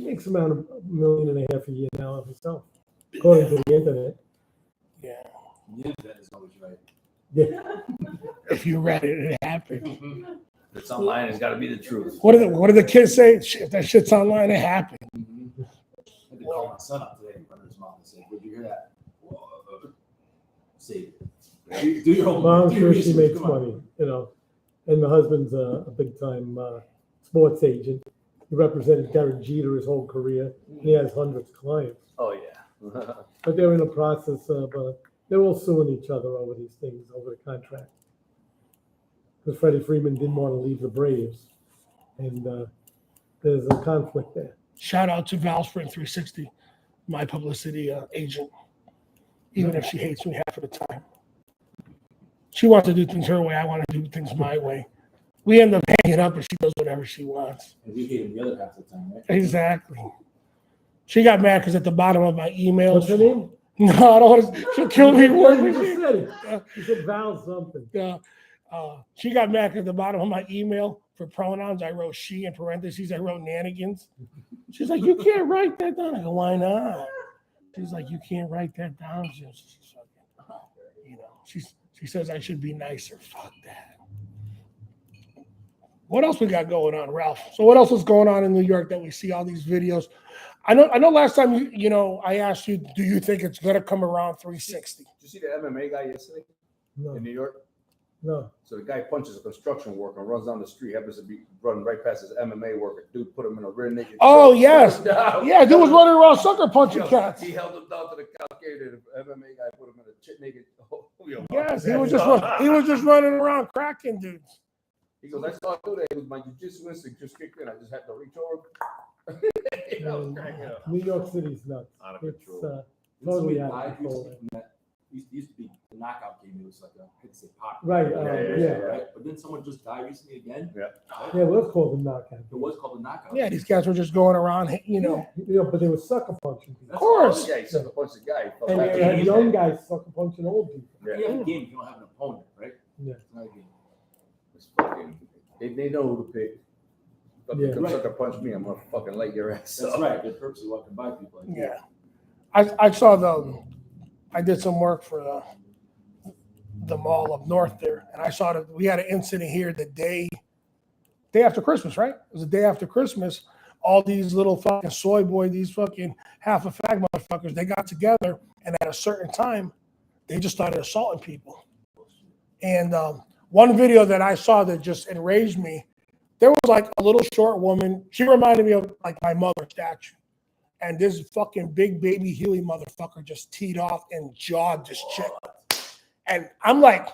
makes about $1.5 million a year now herself, according to the internet.
Yeah.
The internet is always right.
Yeah.
If you read it, it happened.
If it's online, it's got to be the truth.
What do the kids say? If that shit's online, it happened.
I had to call my son up today in front of his mom and say, "Did you hear that?" Say, do your homework.
Well, I'm sure she makes money. And the husband's a big time sports agent. He represented Derek Jeter his whole career. And he has hundreds of clients.
Oh, yeah.
But they're in the process of, they're all suing each other over these things, over the contract. Because Freddie Friedman didn't want to leave the Braves. And there's a conflict there.
Shout out to Val Spring 360, my publicity agent. Even if she hates me half of the time. She wants to do things her way. I want to do things my way. We end up hanging up and she does whatever she wants.
And we hate him the other half of the time, right?
Exactly. She got mad because at the bottom of my emails.
What's her name?
No, I don't want to. She'll kill me.
You just said it. You said Val something.
She got mad because at the bottom of my email for pronouns, I wrote she in parentheses. I wrote nanigans. She's like, you can't write that down. I go, why not? She's like, you can't write that down. She says I should be nicer. Fuck that. What else we got going on, Ralph? So what else is going on in New York that we see all these videos? I know. Last time I asked you, do you think it's gonna come around 360?
Did you see the MMA guy yesterday in New York?
No.
So the guy punches a construction worker and runs down the street, happens to be running right past his MMA worker. Dude put him in a rear naked.
Oh, yes. Yeah, dude was running around sucker punching cats.
He held him down to the couch, and the MMA guy put him in a chit naked.
Yes, he was just running around cracking dudes.
He goes, I saw it today. It was my jiu-jitsu instinct just kicked in. I just had to reach over. I was cracking up.
New York City's nuts.
Out of
It's
control.
totally
Somebody
out of
died
control.
recently from that. Used to be the knockout game. It was like I'd say pop.
Right.
Yeah.
Right. But then someone just died recently again.
Yeah.
Yeah, it was called the knockout.
It was called the knockout.
Yeah, these guys were just going around,
But they were sucker punching people.
Of course.
Yeah, he sucker punched the guy.
And
Like,
they had young guys sucker punching old people.
You have a game if you don't have an opponent, right?
Yeah.
It's not a game.
It's fucking, they know who to pick. Fucking
Yeah.
come
Right.
sucker punch me, I'm gonna fucking light your ass
That's
up.
right. They're purposely walking by people. Like,
Yeah. I did some work for the mall up north there, and I saw that we had an incident here the day after Christmas, right? It was the day after Christmas. All these little fucking soy boy, these fucking half a fag motherfuckers, they got together, and at a certain time, they just started assaulting people. And one video that I saw that just enraged me, there was like a little short woman. She reminded me of like my mother's statue. And this fucking big baby Huey motherfucker just teed off and jawed this chick. And I'm like,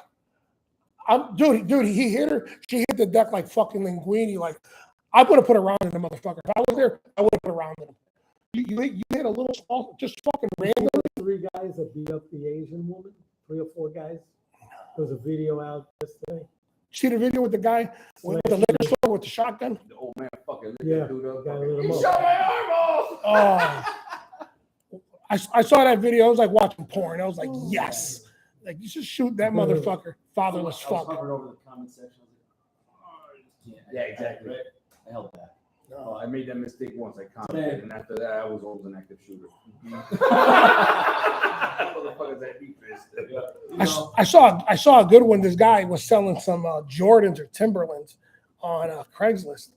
dude, he hit her. She hit the deck like fucking linguine. Like, I would have put a round in the motherfucker. If I was there, I would have put a round in him. You hit a little small, just fucking random.
3 guys that beat up the Asian woman, 3 or 4 guys. There was a video out yesterday.
See the video with the guy with the liquor store with the shotgun?
The old man fucking lit
Yeah,
that dude up.
guy lit him
He
up.
shot my arm off.
Oh. I saw that video. I was like watching porn. I was like, yes. Like, you should shoot that motherfucker, fatherless
I was
fuck.
hovering over the comment section. I was like, oh, I just can't.
Yeah, exactly.
Right? I held back.
Oh, I made that mistake once. I commented, and after that, I was always an active shooter. Motherfuckers that deep fist.
I saw a good one. This guy was selling some Jordans or Timberlands on Craigslist.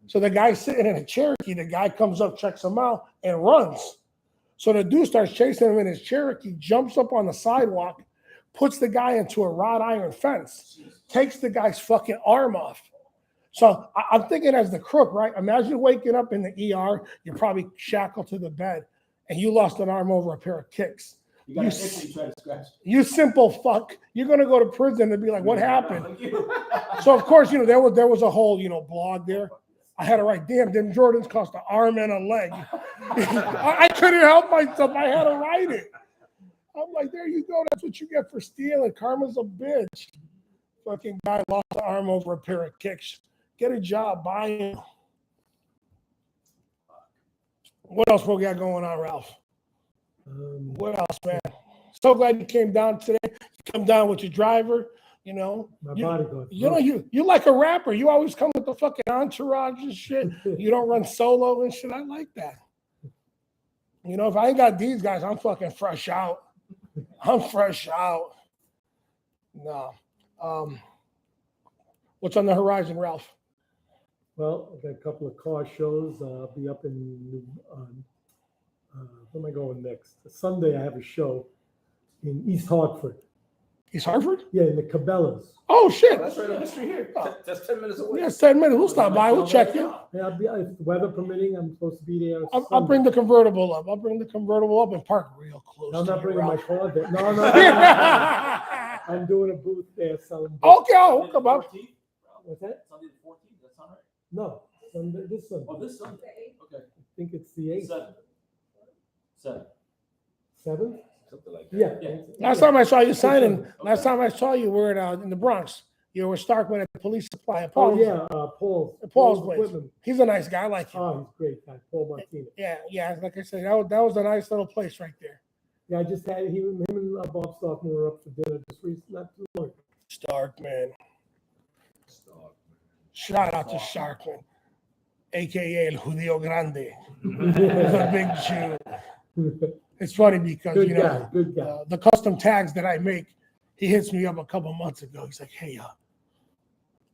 So the guy's sitting in a Cherokee. The guy comes up, checks him out, and runs. So the dude starts chasing him in his Cherokee, jumps up on the sidewalk, puts the guy into a wrought iron fence, takes the guy's fucking arm off. So I'm thinking as the crook, right? Imagine waking up in the ER, you're probably shackled to the bed, and you lost an arm over a pair of kicks.
You got to actually try to scratch.
You simple fuck. You're gonna go to prison and be like, what happened? So of course, there was a whole, blog there. I had to write, damn, them Jordans cost an arm and a leg. I couldn't help myself. I had to write it. I'm like, there you go. That's what you get for stealing. Karma's a bitch. Fucking guy lost an arm over a pair of kicks. Get a job, buy him. What else we got going on, Ralph? What else, man? So glad you came down today. You come down with your driver,
My bodyguard.
You like a rapper. You always come with the fucking entourage and shit. You don't run solo and shit. I like that. If I ain't got these guys, I'm fucking fresh out. I'm fresh out. No. What's on the horizon, Ralph?
Well, I've got a couple of car shows. I'll be up in, where am I going next? Sunday, I have a show in East Hartford.
He's Harvard?
Yeah, in the Cabela's.
Oh,
Oh,
shit.
that's right up the street here. That's 10 minutes away.
Yeah, it's 10 minutes. We'll stop by. We'll check you.
Yeah, if weather permitting, I'm supposed to be there.
I'll
Sunday.
bring the convertible up. I'll bring the convertible up and park real close.
I'm
to
not
you,
bringing my
Ralph.
car there. No. I'm doing a booth there selling books.
Okay, oh, come up.
What's that?
Sunday the 14th, that sound right?
No, Sunday, this Sunday.
Oh, this Sunday, okay.
I think it's the 8th.
7.
7th?
Something like that.
Yeah.
Yeah.
Last time I saw you signing,
Okay.
last time I saw you were in the Bronx. You were Starkman at the police supply.
Oh,
Paul's,
yeah, Paul's
place.
equipment.
He's a nice guy. I like him.
Oh, he's a great guy, Paul Martinez.
Yeah. Like I said, that was a nice little place right there.
Yeah, I just had him and Bob Stockman were up for dinner just recently, not too long.
Starkman. Shout out to Starkman, aka El Judío Grande, the big Jew. It's funny because
Good guy, good guy.
the custom tags that I make, he hits me up a couple months ago. He's like, "Hey,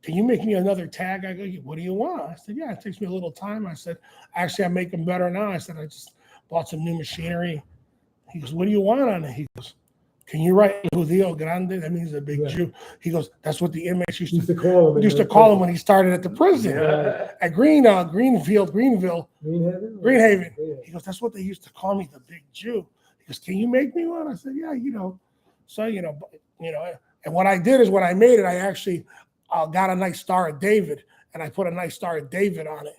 can you make me another tag?" I go, "What do you want?" I said, "Yeah, it takes me a little time." I said, "Actually, I make them better now." I said, "I just bought some new machinery." He goes, "What do you want on it?" He goes, "Can you write Judío Grande?" That means a big
Yeah.
Jew. He goes, "That's what the inmates used
Used
to
to call him.
used to call him when he started at the prison
Yeah.
at Greenville.
Greenhaven?
Greenhaven. He goes, "That's what they used to call me, the big Jew." He goes, "Can you make me one?" I said, "Yeah, So and what I did is when I made it, I actually got a nice Star of David, and I put a nice Star of David on it.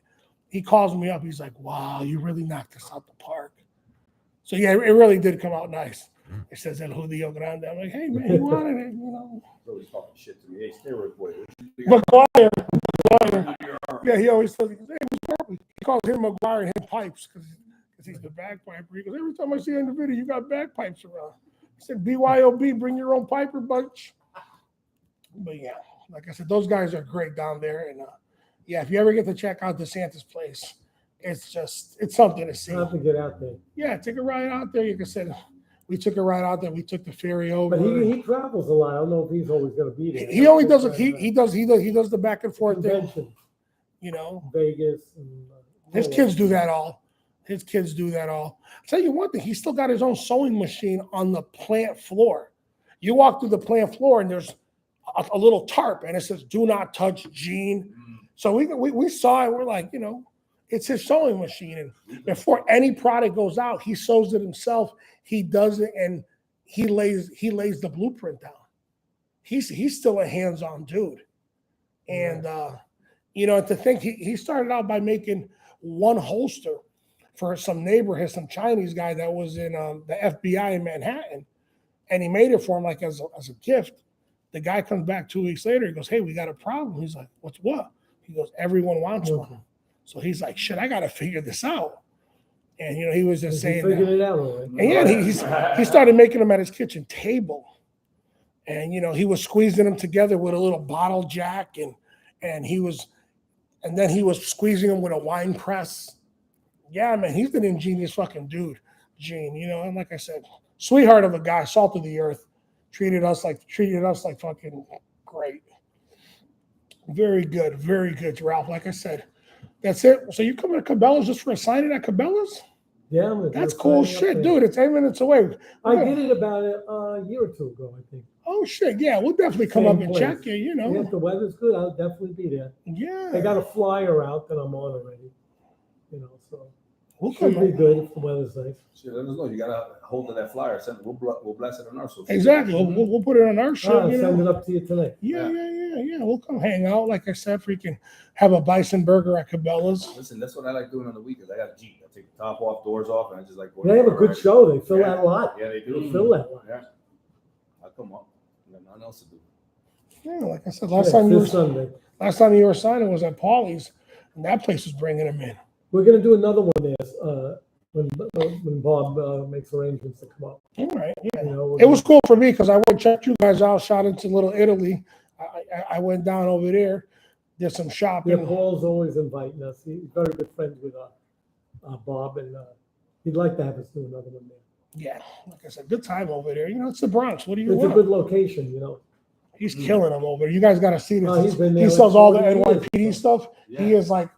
He calls me up. He's like, "Wow, you really knocked this out the park." So yeah, it really did come out nice. It says El Judío Grande. I'm like, "Hey man, he wanted it,
He's always talking shit to me. Hey, steroid boy.
McGuire. Yeah, he always says, he calls him McGuire and him Pipes because he's the bagpiper. He goes, "Every time I see you in the video, you got bagpipes around." He said, "BYOB, bring your own piper bunch." But yeah, like I said, those guys are great down there. And yeah, if you ever get to check out DeSantis' place, it's something to see.
I'll have to get out there.
Yeah, take a ride out there. Like I said, we took a ride out there. We took the ferry over.
But he travels a lot. I don't know if he's always going to be there.
He only does it. He does the back and forth thing.
Convention, Vegas. And,
His kids do that all. I'll tell you one thing, he's still got his own sewing machine on the plant floor. You walk through the plant floor and there's a little tarp and it says, "Do not touch Gene." So we saw it. We're like, it's his sewing machine. And before any product goes out, he sews it himself. He does it and he lays the blueprint down. He's still a hands-on dude. And, to think he started out by making one holster for some neighborhood, some Chinese guy that was in the FBI in Manhattan. And he made it for him like as a gift. The guy comes back 2 weeks later. He goes, "Hey, we got a problem." He's like, "What's what?" He goes, "Everyone wants one." So he's like, "Shit, I got to figure this out." And, he was just saying that.
Figured it out already.
And yeah, he started making them at his kitchen table. And, he was squeezing them together with a little bottle jack. And then he was squeezing them with a wine press. Yeah, man, he's an ingenious fucking dude, Gene, and like I said, sweetheart of a guy, salt of the earth, treated us like fucking great. Very good, Ralph. Like I said, that's it. So you coming to Cabela's just for a signing at Cabela's?
Yeah,
That's cool shit, dude. It's 8 minutes away.
I did it about a year or two ago, I think.
Oh shit, yeah, we'll definitely come
Same
up and
place.
check you,
Yeah, if the weather's good, I'll definitely be there.
Yeah.
I got a flyer out that I'm on already. So
We'll
should
come
be
up.
good if the weather's nice.
Shit, let us know. You got a hold of that flyer. Send it. We'll blast it on our social.
Exactly. We'll put it on our show.
I'll send it up to you tonight.
Yeah. We'll come hang out. Like I said, freaking have a bison burger at Cabela's.
Listen, that's what I like doing on the weekends. I got a Jeep. I take the top off, doors off, and I just like go.
They have a good show. They fill that lot.
Yeah, they
They
do.
fill that lot.
Yeah. I'll come up. Got nothing else to do.
Yeah, like I said,
Yeah,
last time
this Sunday.
you were signing was at Paulie's, and that place was bringing them in.
We're gonna do another one there when Bob makes arrangements to come up.
All right. Yeah.
We're
It was cool for me because I went check you guys out, shot into Little Italy. I went down over there, did some shopping.
Yeah, Paul's always inviting us. He's very good friends with Bob, and he'd like to have us do another one there.
Yeah, like I said, good time over there. It's the Bronx. What do you
It's a
want?
good location.
He's killing them over there. You guys got to see this.
Oh, he's been there
He
like
sells all the
40 years.
NYPD stuff.
Yeah.
He is like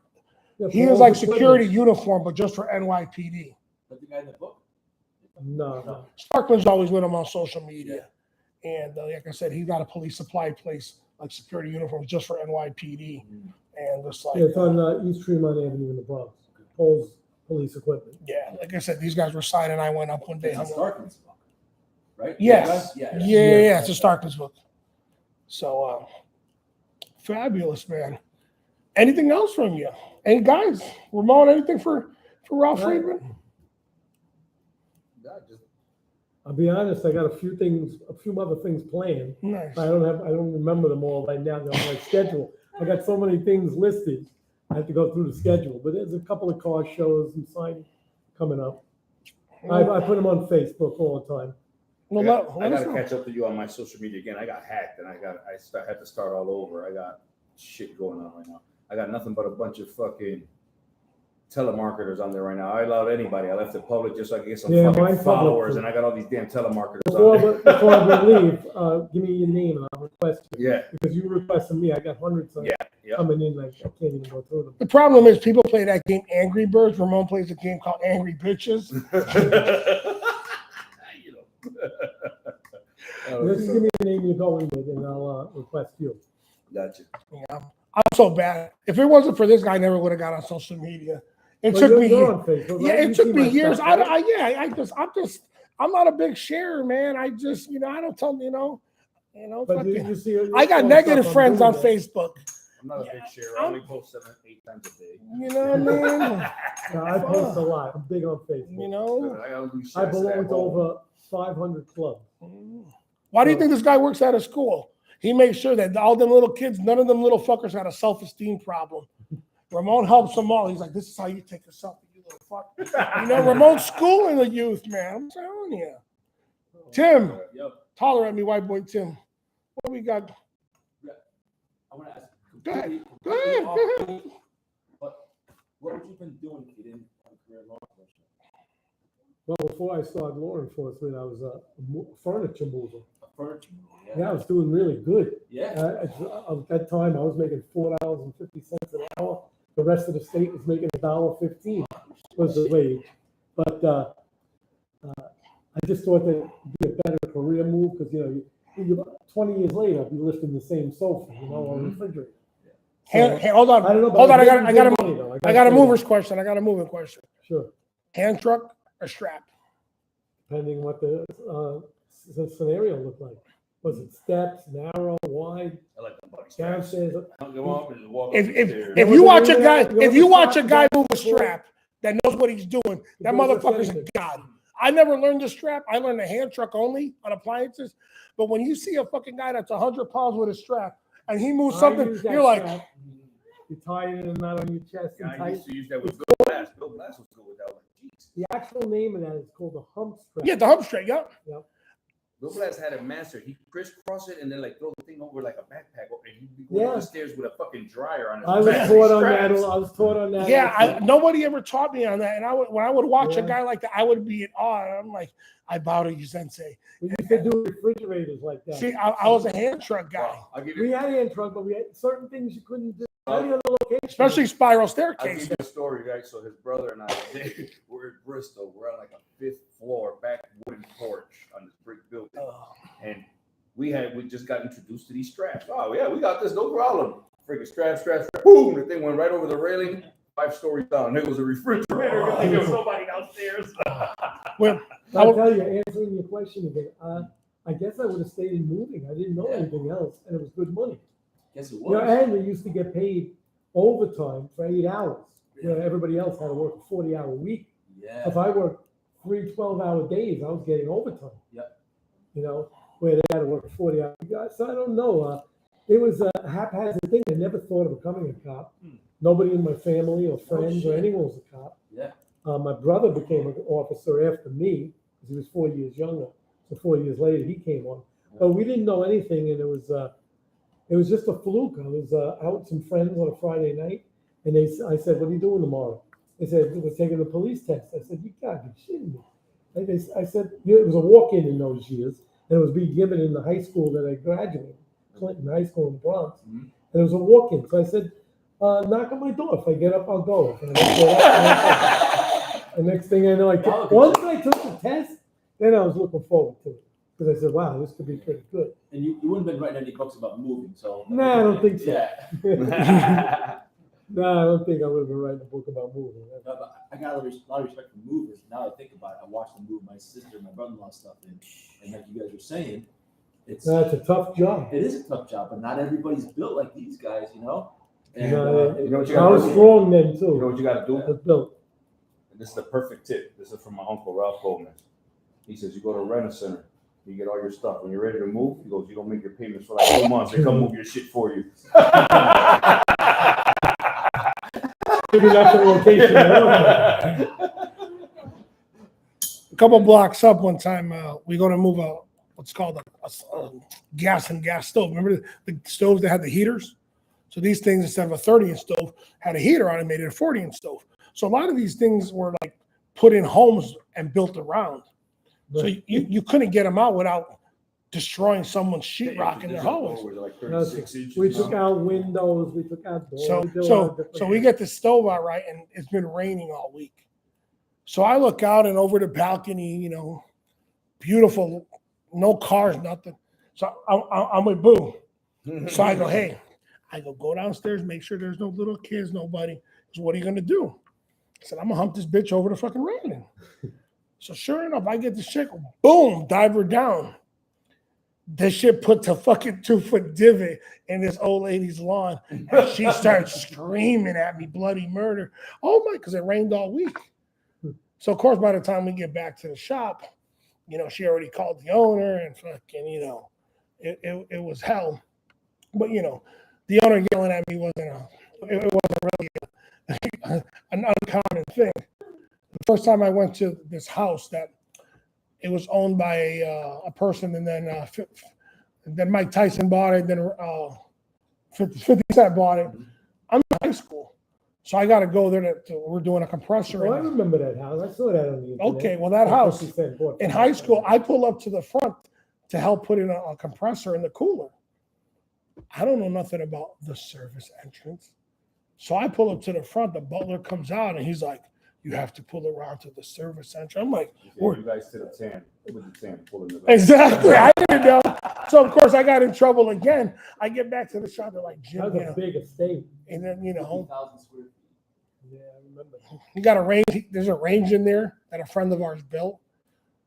Yeah,
he is
Paul's
like
a
security
privilege.
uniform, but just for NYPD.
But the guy in the book?
No.
Sparkman's always with him on social media. And like I said, he got a police supply place, like security uniforms just for NYPD. And just like,
Yeah, it's on East Tremont Avenue in the Bronx. Paul's police equipment.
yeah, like I said, these guys were signing. I went up one day.
It's in Starkman's book, right?
Yes.
Yeah.
Yeah, it's a Starkman's book. So, fabulous, man. Anything else from you? Hey, guys, Ramon, anything for Ralph Friedman?
I'll be honest, I got a few other things planned.
Nice.
I don't remember them all right now. They're on my schedule. I got so many things listed. I have to go through the schedule, but there's a couple of car shows and signing coming up. I put them on Facebook all the time.
Well,
I gotta catch up to you on my social media again. I got hacked and I had to start all over. I got shit going on right now. I got nothing but a bunch of fucking telemarketers on there right now. I allowed anybody. I left it public just so I could get some fucking followers, and I got all these damn telemarketers on there.
Before we leave, give me your name and I'll request you.
Yeah.
Because you requested me. I got hundreds of coming in. Like I can't even go through them.
the problem is people play that game Angry Birds. Ramon plays a game called Angry Bitches.
Just give me the name you're going with, and I'll request you.
Gotcha.
Yeah, I'm so bad. If it wasn't for this guy, I never would have got on social media. It
Well,
took me
you're
years.
on Facebook,
Yeah,
right?
it
You
took
see
me
my
years.
stuff, right?
I'm not a big sharer, man. I just, I don't tell,
But you see,
I got
all the
negative
stuff I'm
friends on
doing there.
Facebook.
I'm not a big sharer. I only post 7-8 times a day.
You know what I mean?
No, I post a lot. I'm big on Facebook.
I gotta do shit
I
at
belong to
home.
over 500 clubs.
Why do you think this guy works out of school? He makes sure that all them little kids, none of them little fuckers had a self-esteem problem. Ramon helps them all. He's like, this is how you take a selfie, you little fuck. Ramon's schooling the youth, man. I'm telling you. Tim, taller at me, white boy Tim. What we got?
I want to ask.
Go ahead.
Go ahead. But what would you have been doing if you didn't have a career in law enforcement?
Well, before I started law enforcement, I was a furniture mover.
A furniture mover,
Yeah, I was doing really good.
Yeah.
At that time, I was making $4.50 an hour. The rest of the state was making $1.15 was the wage. But I just thought that it'd be a better career move because, you 20 years later, I'll be lifting the same sofa, on the refrigerator.
Hey, hold on.
I don't know.
Hold on. I got a
say
mover's
that.
question. I got a moving question.
Sure.
Hand truck or strap?
Depending what the scenario looked like. Was it steps, narrow, wide,
I like the buddy straps.
downstairs?
I'll go up and walk up the stairs.
If you watch a guy move a strap that knows what he's doing, that motherfucker's a god. I never learned the strap. I learned the hand truck only on appliances. But when you see a fucking guy that's 100 pounds with a strap and he moves something, you're like,
you tie it in and not on your chest and
I
tight.
used to use that with Bill Blass. Bill Blass was good with that one. Jeez.
The actual name of that is called the hump strap.
yeah, the hump strap, yep.
Bill Blass had a master. He crisscross it and then throw the thing over like a backpack, and he'd be going up the stairs with a fucking dryer on his back.
I was taught on that.
Yeah, nobody ever taught me on that. And when I would watch a guy like that, I would be in awe. I'm like, I bow to you, sensei.
We used to do refrigerators like that.
See, I was a hand truck guy.
We had hand truck, but we had certain things you couldn't do. Any other location.
Especially spiral
I'll give
staircase.
you a story, right? So his brother and I, we're in Bristol. We're on like a 5th floor back wooden porch on this brick building. And we just got introduced to these straps. Oh, yeah, we got this, no problem. Freaking strap. Boom! The thing went right over the railing, 5 stories down. It was a refrigerator. There was nobody downstairs.
Well,
I'll tell you, answering your question again, I guess I would have stayed in moving. I didn't know anything else, and it was good money.
Yes, it was.
And we used to get paid overtime for 8 hours. Everybody else had to work a 40-hour week.
Yeah.
If I worked 3 12-hour days, I was getting overtime.
Yep.
Where they had to work 40 hours. So I don't know. It was a haphazard thing. I never thought of becoming a cop. Nobody in my family or friends or anyone was a cop.
Yeah.
My brother became an officer after me because he was 4 years younger. So 4 years later, he came on. But we didn't know anything, and it was just a fluke. I was out with some friends on a Friday night, and I said, "What are you doing tomorrow?" They said, "We're taking the police test." I said, "You gotta be shitting me." I said, it was a walk-in in those years, and it was being given in the high school that I graduated, Clinton High School in the Bronx. And it was a walk-in. So I said, knock on my door. If I get up, I'll go. And I get up, the next thing I know, once I took the test, then I was looking forward to it. Because I said, wow, this could be pretty good.
And you wouldn't have been writing any books about moving, so.
No, I don't think so.
Yeah.
No, I don't think I would have been writing a book about moving.
No, but I got a lot of respect for movers. Now I think about it, I watched them move my sister and my brother-in-law stuff in. And like you guys were saying, it's
That's a tough job.
it is a tough job, but not everybody's built like these guys, you know? And,
You know,
you know what you
I was
gotta do?
strong then
You know
too.
what you gotta do?
I was built.
This is the perfect tip. This is from my uncle, Ralph Goldman. He says, you go to a rental center, you get all your stuff. When you're ready to move, he goes, you don't make your payments for like 2 months. They come move your shit for you.
Maybe that's a rotation. I don't know.
A couple blocks up one time, we go to move what's called a gas and gas stove. Remember the stoves that had the heaters? So these things, instead of a 30-inch stove, had a heater on it, made it a 40-inch stove. So a lot of these things were like put in homes and built around. So you couldn't get them out without destroying someone's sheetrock in their hallways.
Like 36 inches.
We took out windows, we took out doors.
So
we did a lot of different
so we get the stove out right, and it's been raining all week. So I look out and over the balcony, you know, beautiful, no cars, nothing. So I'm with Boo. So I go, hey, go downstairs, make sure there's no little kids, nobody. So what are you gonna do? I said, I'm gonna hump this bitch over the fucking railing. So sure enough, I get the chick, boom, dive her down. This shit put the fucking 2-foot divot in this old lady's lawn. And she starts screaming at me, bloody murder. Oh my, because it rained all week. So of course, by the time we get back to the shop, you know, she already called the owner and fucking, you know, it was hell. But you know, the owner yelling at me wasn't really an uncommon thing. The first time I went to this house that it was owned by a person, and then Mike Tyson bought it, then 50 Cent bought it. I'm in high school, so I got to go there. We're doing a compressor.
Oh, I remember that house. I saw that on the internet.
Okay, well, that house,
50 Cent bought
in
that.
high school, I pull up to the front to help put in a compressor in the cooler. I don't know nothing about the service entrance. So I pull up to the front, the butler comes out and he's like, you have to pull around to the service entrance. I'm like,
You guys to the 10 with the 10 pulling the back.
exactly. I didn't know. So of course I got in trouble again. I get back to the shop, they're like, Jim,
That was a big estate.
and then, you know,
50,000 square feet.
Yeah, I remember.
you got a range. There's a range in there that a friend of ours built.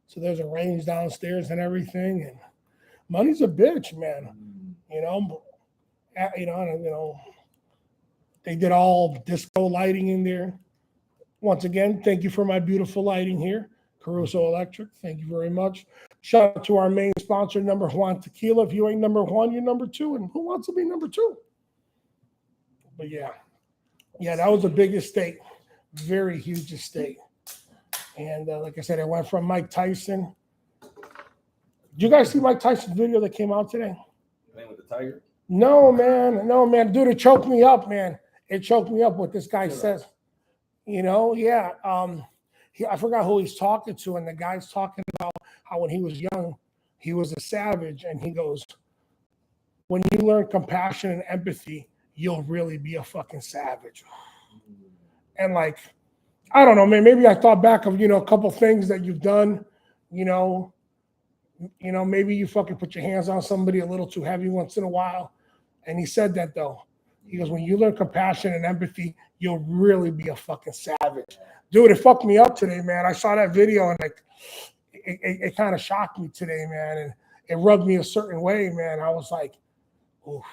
So there's a range downstairs and everything. And money's a bitch, man. You know, they did all disco lighting in there. Once again, thank you for my beautiful lighting here, Caruso Electric. Thank you very much. Shout out to our main sponsor, Number One Tequila. If you ain't number one, you're number two. And who wants to be number two? But yeah, that was a big estate, very huge estate. And like I said, it went from Mike Tyson. Did you guys see Mike Tyson's video that came out today?
Playing with the tiger?
No, man. Dude, it choked me up, man. It choked me up what this guy says. You know, yeah. I forgot who he's talking to, and the guy's talking about how when he was young, he was a savage, and he goes, when you learn compassion and empathy, you'll really be a fucking savage. And like, I don't know, man, maybe I thought back of, a couple things that you've done, maybe you fucking put your hands on somebody a little too heavy once in a while. And he said that though. He goes, when you learn compassion and empathy, you'll really be a fucking savage. Dude, it fucked me up today, man. I saw that video and like, it kind of shocked me today, man. And it rubbed me a certain way, man. I was like, oof.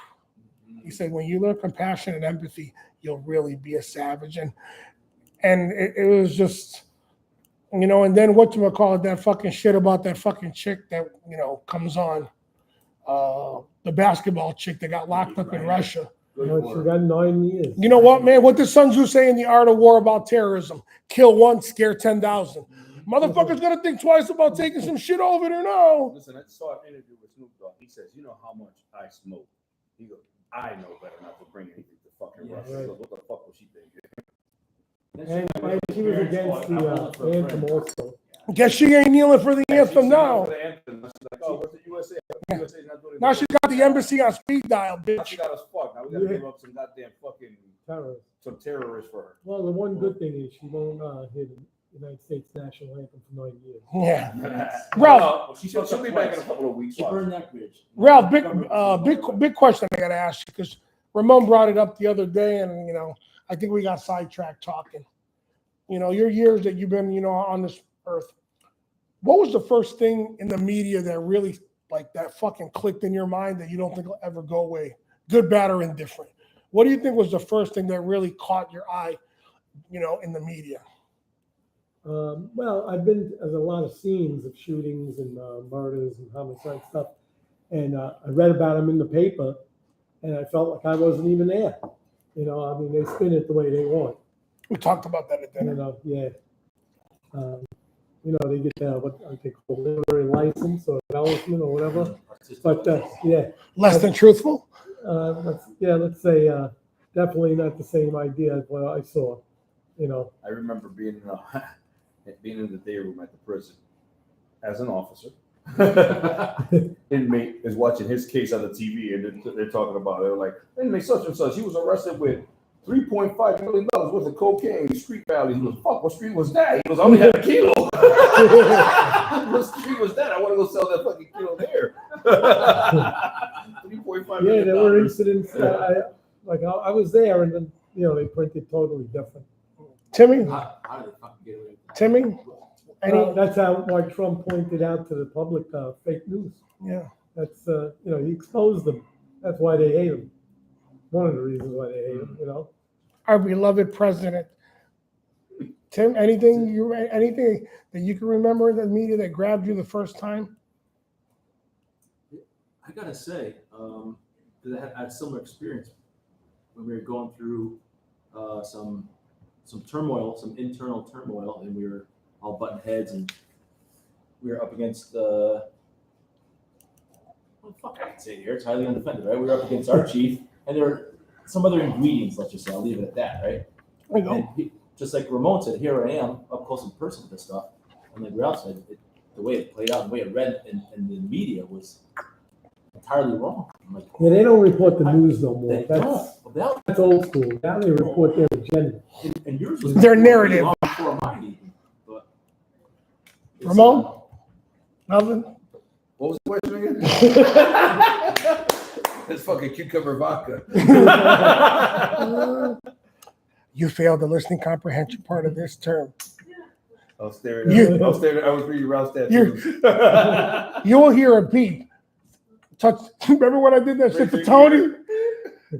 He said, when you learn compassion and empathy, you'll really be a savage. And it was just, and then whatchamacallit, that fucking shit about that fucking chick that, comes on, the basketball chick that got locked up in Russia.
No, she got 9 years.
You know what, man? What does Sun Tzu say in The Art of War about terrorism? Kill one, scare 10,000. Motherfucker's gonna think twice about taking some shit over there now.
Listen, I saw an interview with Snoop Dogg. He says, you know how much I smoke? He goes, I know better not to bring anything to fucking Russia.
Right.
He goes, what the fuck was she thinking?
And she was against the anthem also.
Guess she ain't kneeling for the anthem
She's
now.
for the anthem. She's like, oh, what's the USA? USA's not doing it.
Now she's got the embassy on speed dial,
Now
bitch.
she got us fucked. Now we gotta give up some goddamn fucking
Terrorists.
some terrorists for her.
Well, the one good thing is she won't hit United States national anthem for 9 years.
Yeah.
Yes.
Ralph.
Well,
She'll be back in a couple of weeks.
She burned that bridge.
Ralph, big question I got to ask you, because Ramon brought it up the other day, and I think we got sidetracked talking. Your years that you've been, on this earth. What was the first thing in the media that really, like, that fucking clicked in your mind that you don't think will ever go away? Good, bad, or indifferent? What do you think was the first thing that really caught your eye, in the media?
Well, I've been as a lot of scenes of shootings and murders and homicide stuff, and I read about them in the paper, and I felt like I wasn't even there. They spin it the way they want.
We talked about that at dinner.
Yeah. They get what they call literary license or acknowledgement or whatever. But yeah,
Less than truthful?
let's say definitely not the same idea as what I saw.
I remember being in the day room at the prison as an officer. Inmate is watching his case on the TV, and they're talking about it. They're like, inmate such and such, he was arrested with $3.5 million worth of cocaine, street value. He goes, fuck, what street was that? He goes, I only had a kilo. What street was that? I want to go sell that fucking kilo there. $3.5 million.
Yeah, there were incidents that I was there, and then they printed totally different.
Timmy?
How did they fucking get away with that?
Timmy?
That's why Trump pointed out to the public fake news.
Yeah.
That's he exposed them. That's why they hate him. One of the reasons why they hate him.
Our beloved president. Tim, anything that you can remember in the media that grabbed you the first time?
I gotta say, because I had similar experience when we were going through some turmoil, some internal turmoil, and we were all button heads, and we were up against I can say it here. It's highly undefended, right? We were up against our chief, and there were some other ingredients. Let's just say, I'll leave it at that, right?
There you go.
And just like Ramon said, here I am up close and personal with this stuff, and like Ralph said, the way it played out, the way it read in the media was entirely wrong. I'm like,
Yeah, they don't report the news no more.
they don't.
That's old school. Now they report their agenda.
And yours was
Their narrative.
long before mine even. But
Ramon? Nothing?
What was the question again? It's fucking cucumber vodka.
You failed the listening comprehension part of this term.
I was reading Ralph's tattoos.
You will hear a beep. Remember when I did that shit to Tony?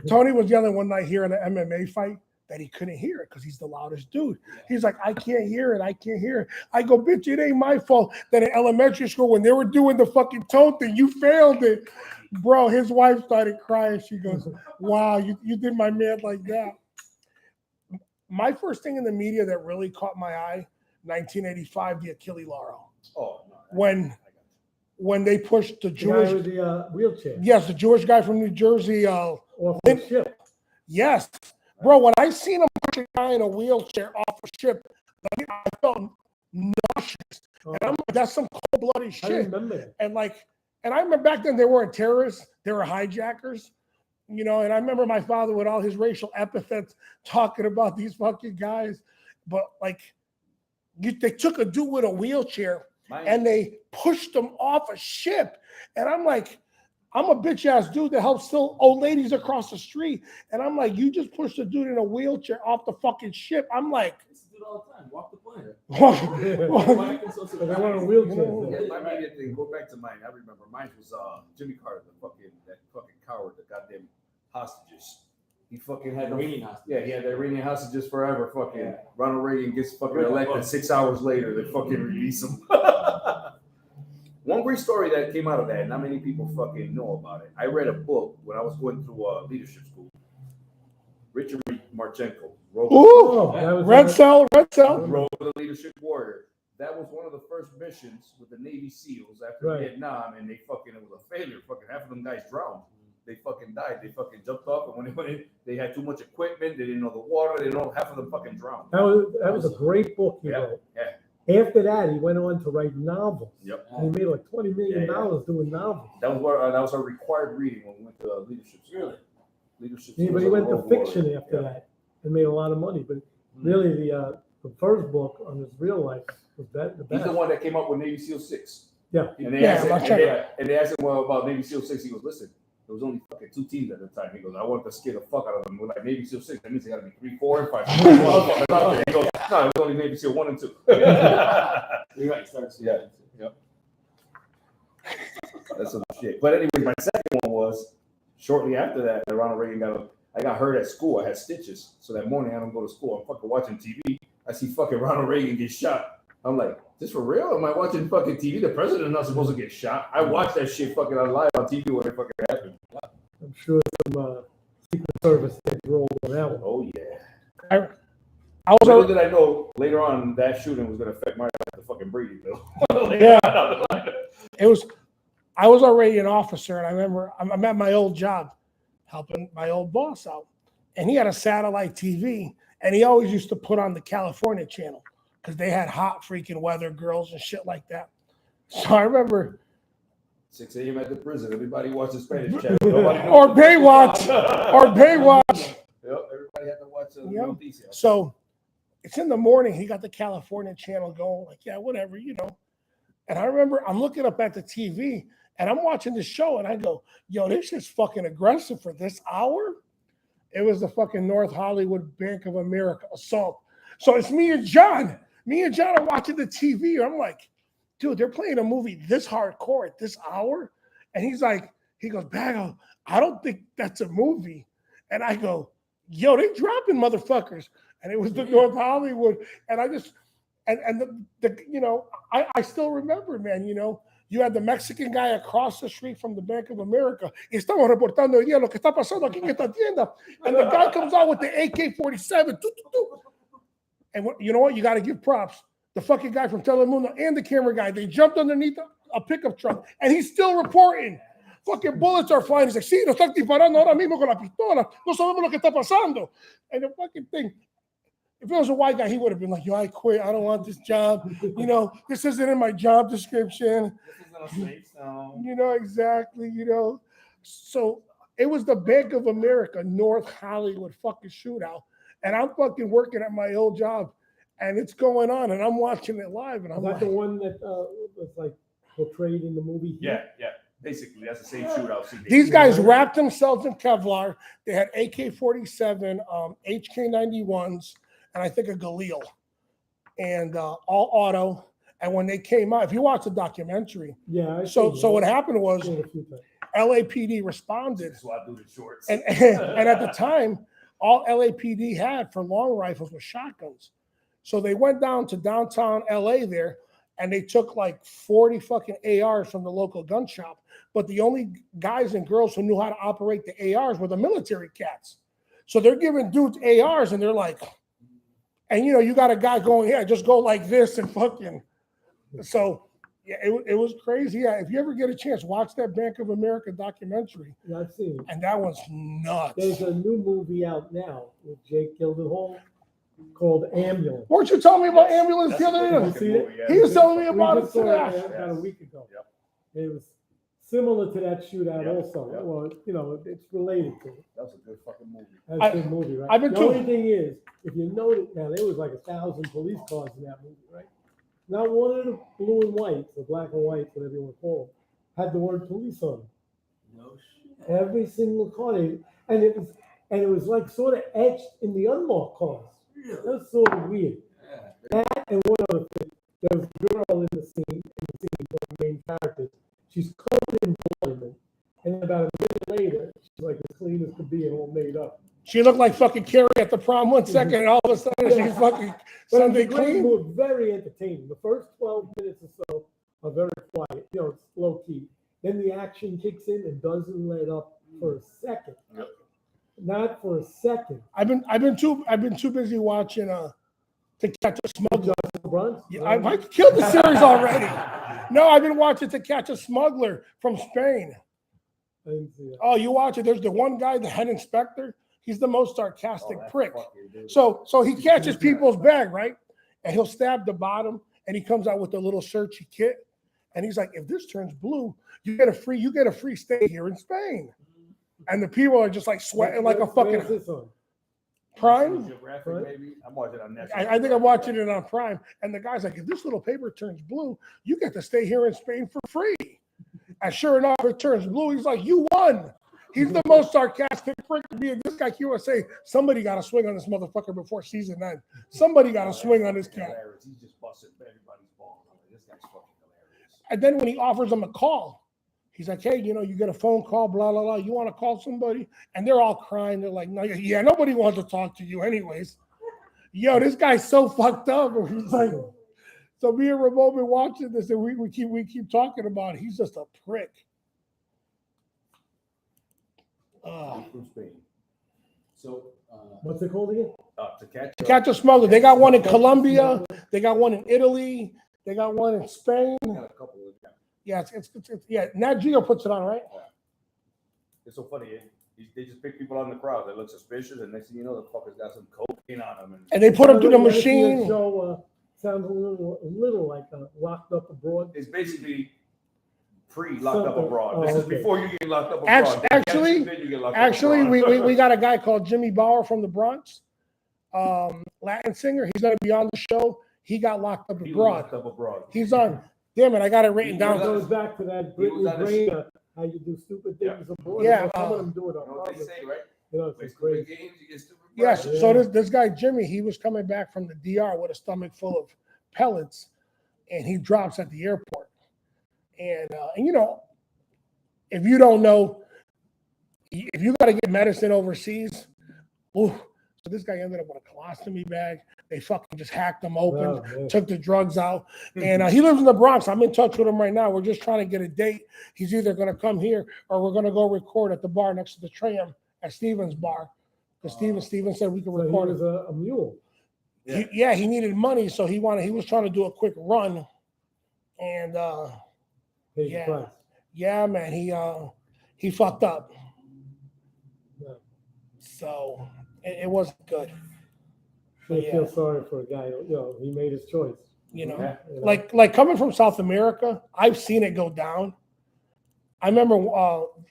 Tony was yelling one night here in an MMA fight that he couldn't hear it because he's the loudest dude. He's like, I can't hear it. I can't hear it. I go, bitch, it ain't my fault that in elementary school, when they were doing the fucking tone thing, you failed it. Bro, his wife started crying. She goes, wow, you did my man like that. My first thing in the media that really caught my eye, 1985, the Achille Lauro.
Oh, no.
When they pushed the
The guy
Jewish,
with the wheelchair.
yes, the Jewish guy from New Jersey.
Off the ship.
Yes, bro. When I seen him push a guy in a wheelchair off a ship, I felt nauseous. And I'm like, that's some cold-blooded
I
shit.
remember that.
And I remember back then they weren't terrorists; they were hijackers. And I remember my father with all his racial epithets talking about these fucking guys. But they took a dude with a wheelchair and they pushed him off a ship. And I'm like, I'm a bitch ass dude that helps still old ladies across the street. And I'm like, you just pushed a dude in a wheelchair off the fucking ship. I'm like,
I used to do it all the time. Walk the planet.
But they want a wheelchair.
Yeah, my media thing, go back to mine. I remember mine was Jimmy Carter, that fucking coward, the goddamn hostages. He fucking had
Iranian hostages.
Yeah, he had the Iranian hostages forever. Fucking
Yeah.
Ronald Reagan gets fucking elected. 6 hours later, they fucking release him. One great story that came out of that, not many people fucking know about it. I read a book when I was going through leadership school. Richard Marchenko wrote.
ooh, red cell.
Wrote The Leadership Warrior. That was one of the first missions with the Navy SEALs after
Right.
Vietnam, and it was a failure. Fucking half of them guys drowned. They fucking died. They fucking jumped off, and when they went in, they had too much equipment. They didn't know the water. They didn't know, half of them fucking drowned.
That was a great book he wrote.
Yeah.
After that, he went on to write novels.
Yep.
And he made like $20 million doing novels.
That was our required reading when we went to leadership school.
Really?
Leadership
Yeah,
school
but he
was
went
a
to
world
fiction
war.
after
Yeah.
that and made a lot of money. But really, the first book on his real life was the
He's
best.
the one that came up with Navy SEAL 6.
Yeah.
And they
Yeah,
asked him,
I'm checking.
and they asked him well, about Navy SEAL 6. He goes, listen, there was only fucking 2 teams at the time. He goes, I want to scare the fuck out of them. We're like Navy SEAL 6. That means they got to be 3, 4, and 5. Motherfuckers out there. He goes, no, it was only Navy SEAL 1 and 2.
You're right. Starts.
Yeah. Yep. That's some shit. But anyway, my second one was shortly after that, Ronald Reagan I got hurt at school. I had stitches. So that morning I don't go to school. I'm fucking watching TV. I see fucking Ronald Reagan get shot. I'm like, this for real? Am I watching fucking TV? The president's not supposed to get shot. I watched that shit fucking on live on TV when it fucking happened.
I'm sure some Secret Service things rolled on that one.
Oh yeah.
I was
Little did I know later on that shooting was gonna affect my life, the fucking Brady bill.
Yeah. I was already an officer, and I remember I'm at my old job helping my old boss out, and he had a satellite TV, and he always used to put on the California channel because they had hot freaking weather girls and shit like that. So I remember
6 a.m. at the prison. Everybody watches Spanish channel. Nobody
or Baywatch.
Yep, everybody had to watch
Yep.
Noticias.
So it's in the morning. He got the California channel going, like, yeah, whatever, you know. And I remember I'm looking up at the TV and I'm watching the show and I go, yo, this shit's fucking aggressive for this hour. It was the fucking North Hollywood Bank of America assault. So it's me and John. Me and John are watching the TV. I'm like, dude, they're playing a movie this hardcore at this hour. And he goes, Bago, I don't think that's a movie. And I go, yo, they dropping motherfuckers. And it was the North Hollywood. And I just, and the you know, I still remember, man, you know, you had the Mexican guy across the street from the Bank of America. Estamos reportando hoy día lo que está pasando aquí en esta tienda. And the guy comes out with the AK-47. And you know what? You got to give props. The fucking guy from Telemundo and the camera guy, they jumped underneath a pickup truck. And he's still reporting. Fucking bullets are flying. He's like, sí, nos están disparando ahora mismo con la pistola. No sabemos lo que está pasando. And the fucking thing, if it was a white guy, he would have been like, yo, I quit. I don't want this job. You know, this isn't in my job description.
This isn't a safe zone.
You know, exactly, you know. So it was the Bank of America, North Hollywood fucking shootout. And I'm fucking working at my old job. And it's going on. And I'm watching it live. And I'm
Was that
like,
the one that was like portrayed in the movie?
Yeah. Basically, that's the same shootout scene.
these guys wrapped themselves in Kevlar. They had AK-47, HK-91s, and I think a Galil, and all auto. And when they came out, if you watch the documentary,
Yeah.
so what happened was
Seen it a few times.
LAPD responded,
That's why I do the shorts.
and at the time, all LAPD had for long rifles was shotguns. So they went down to downtown LA there, and they took like 40 fucking ARs from the local gun shop. But the only guys and girls who knew how to operate the ARs were the military cats. So they're giving dudes ARs, and they're like, and you know, you got a guy going, yeah, just go like this and fucking. So yeah, it was crazy. Yeah, if you ever get a chance, watch that Bank of America documentary.
Yeah, I've seen it.
And that one's nuts.
There's a new movie out now with Jake Gyllenhaal called Ambulance.
Weren't you telling me about Ambulance the other
Have you
day?
seen it?
He was telling me
We
about it
just saw
today.
about a week ago.
Yep.
It was similar to that shootout
Yep,
also.
yep.
Well, you know, it's related to it.
That was a good fucking movie.
That's a good movie, right?
I've been
the
too.
only thing is, if you notice, now there was like 1,000 police cars in that movie, right? Not one of the blue and whites, or black and whites, whatever you want to call them, had the word police on it.
No shit.
Every single car, and it was like sort of etched in the unmarked cars. That was sort of weird.
Yeah.
That and one other thing, there was a girl in the scene, one of the main characters. She's covered in blood, and about a minute later, she's like as clean as could be and all made up.
She looked like fucking Carrie at the prom one second, and all of a sudden she's fucking
But
Sunday
it's a great
clean.
movie, very entertaining. The first 12 minutes or so are very quiet, you know, it's low key. Then the action kicks in and doesn't let up for a second.
Yep.
Not for a second.
I've been too busy watching To Catch a Smuggler.
Bronx,
Yeah, I killed the series already. No, I've been watching To Catch a Smuggler from Spain.
I didn't see that.
Oh, you watch it. There's the one guy, the head inspector. He's the most sarcastic
Oh, that
prick.
fucking dude.
So he catches people's bag, right? And he'll stab the bottom, and he comes out with a little searchy kit. And he's like, if this turns blue, you get a free stay here in Spain. And the people are just like sweating like a
Where's
fucking.
this on?
Prime?
Geographic, maybe. I'm watching on National
I think I'm
Geographic.
watching it on Prime, and the guy's like, if this little paper turns blue, you get to stay here in Spain for free. And sure enough, it turns blue. He's like, you won. He's the most sarcastic prick to be. This guy here would say, somebody got to swing on this motherfucker before season ends. Somebody got to swing on this cat.
Hilarious. He's just busting everybody's balls. I'm like, this guy's fucking hilarious.
And then when he offers them a call, he's like, hey, you get a phone call, blah, blah, blah. You want to call somebody? And they're all crying. They're like, no, yeah, nobody wants to talk to you anyways. Yo, this guy's so fucked up. And he's like, so me and Ramon been watching this, and we keep talking about it. He's just a prick.
From Spain.
So,
What's it called again?
To
Catch a smuggler. They got one in Colombia. They got one in Italy. They got one in Spain.
got a couple of them.
Yeah, it's yeah. Nat Geo puts it on, right?
It's so funny. They just pick people out in the crowd that look suspicious, and next thing you know, the fuckers got some cocaine on them.
And they put them through the
That
machine.
show sounds a little like Locked Up Abroad.
It's basically pre-locked up
Something.
abroad.
Oh,
This is
okay.
before you get locked up abroad.
Actually,
Then you get locked up
Actually,
abroad.
we got a guy called Jimmy Bauer from the Bronx, Latin singer. He's going to be on the show. He got locked up
He was
abroad.
locked up abroad.
He's on. Damn it, I got it written
It
down.
goes back to that
He was
Brittany
on the
Griner, how you do stupid things abroad.
Yeah,
Some of them do it
You
on
know what they
purpose.
say, right?
You know,
Play
it's
stupid
great.
games, you get stupid
Yes.
prizes.
So this guy Jimmy, he was coming back from the DR with a stomach full of pellets, and he drops at the airport. And if you don't know, if you got to get medicine overseas, ooh, so this guy ended up with a colostomy bag. They fucking just hacked him open,
Oh, man.
took the drugs out, and he lives in the Bronx. I'm in touch with him right now. We're just trying to get a date. He's either going to come here or we're going to go record at the bar next to the tram at Steven's bar. Because Steven said we could
So he
record
was
it.
a mule.
He needed money, so he was trying to do a quick run, and
Paid the
Yeah.
price.
yeah, man, he fucked up.
Yeah.
So it wasn't good.
I
Yeah.
feel sorry for a guy. He made his choice.
You know,
Yeah.
You know?
like coming from South America, I've seen it go down. I remember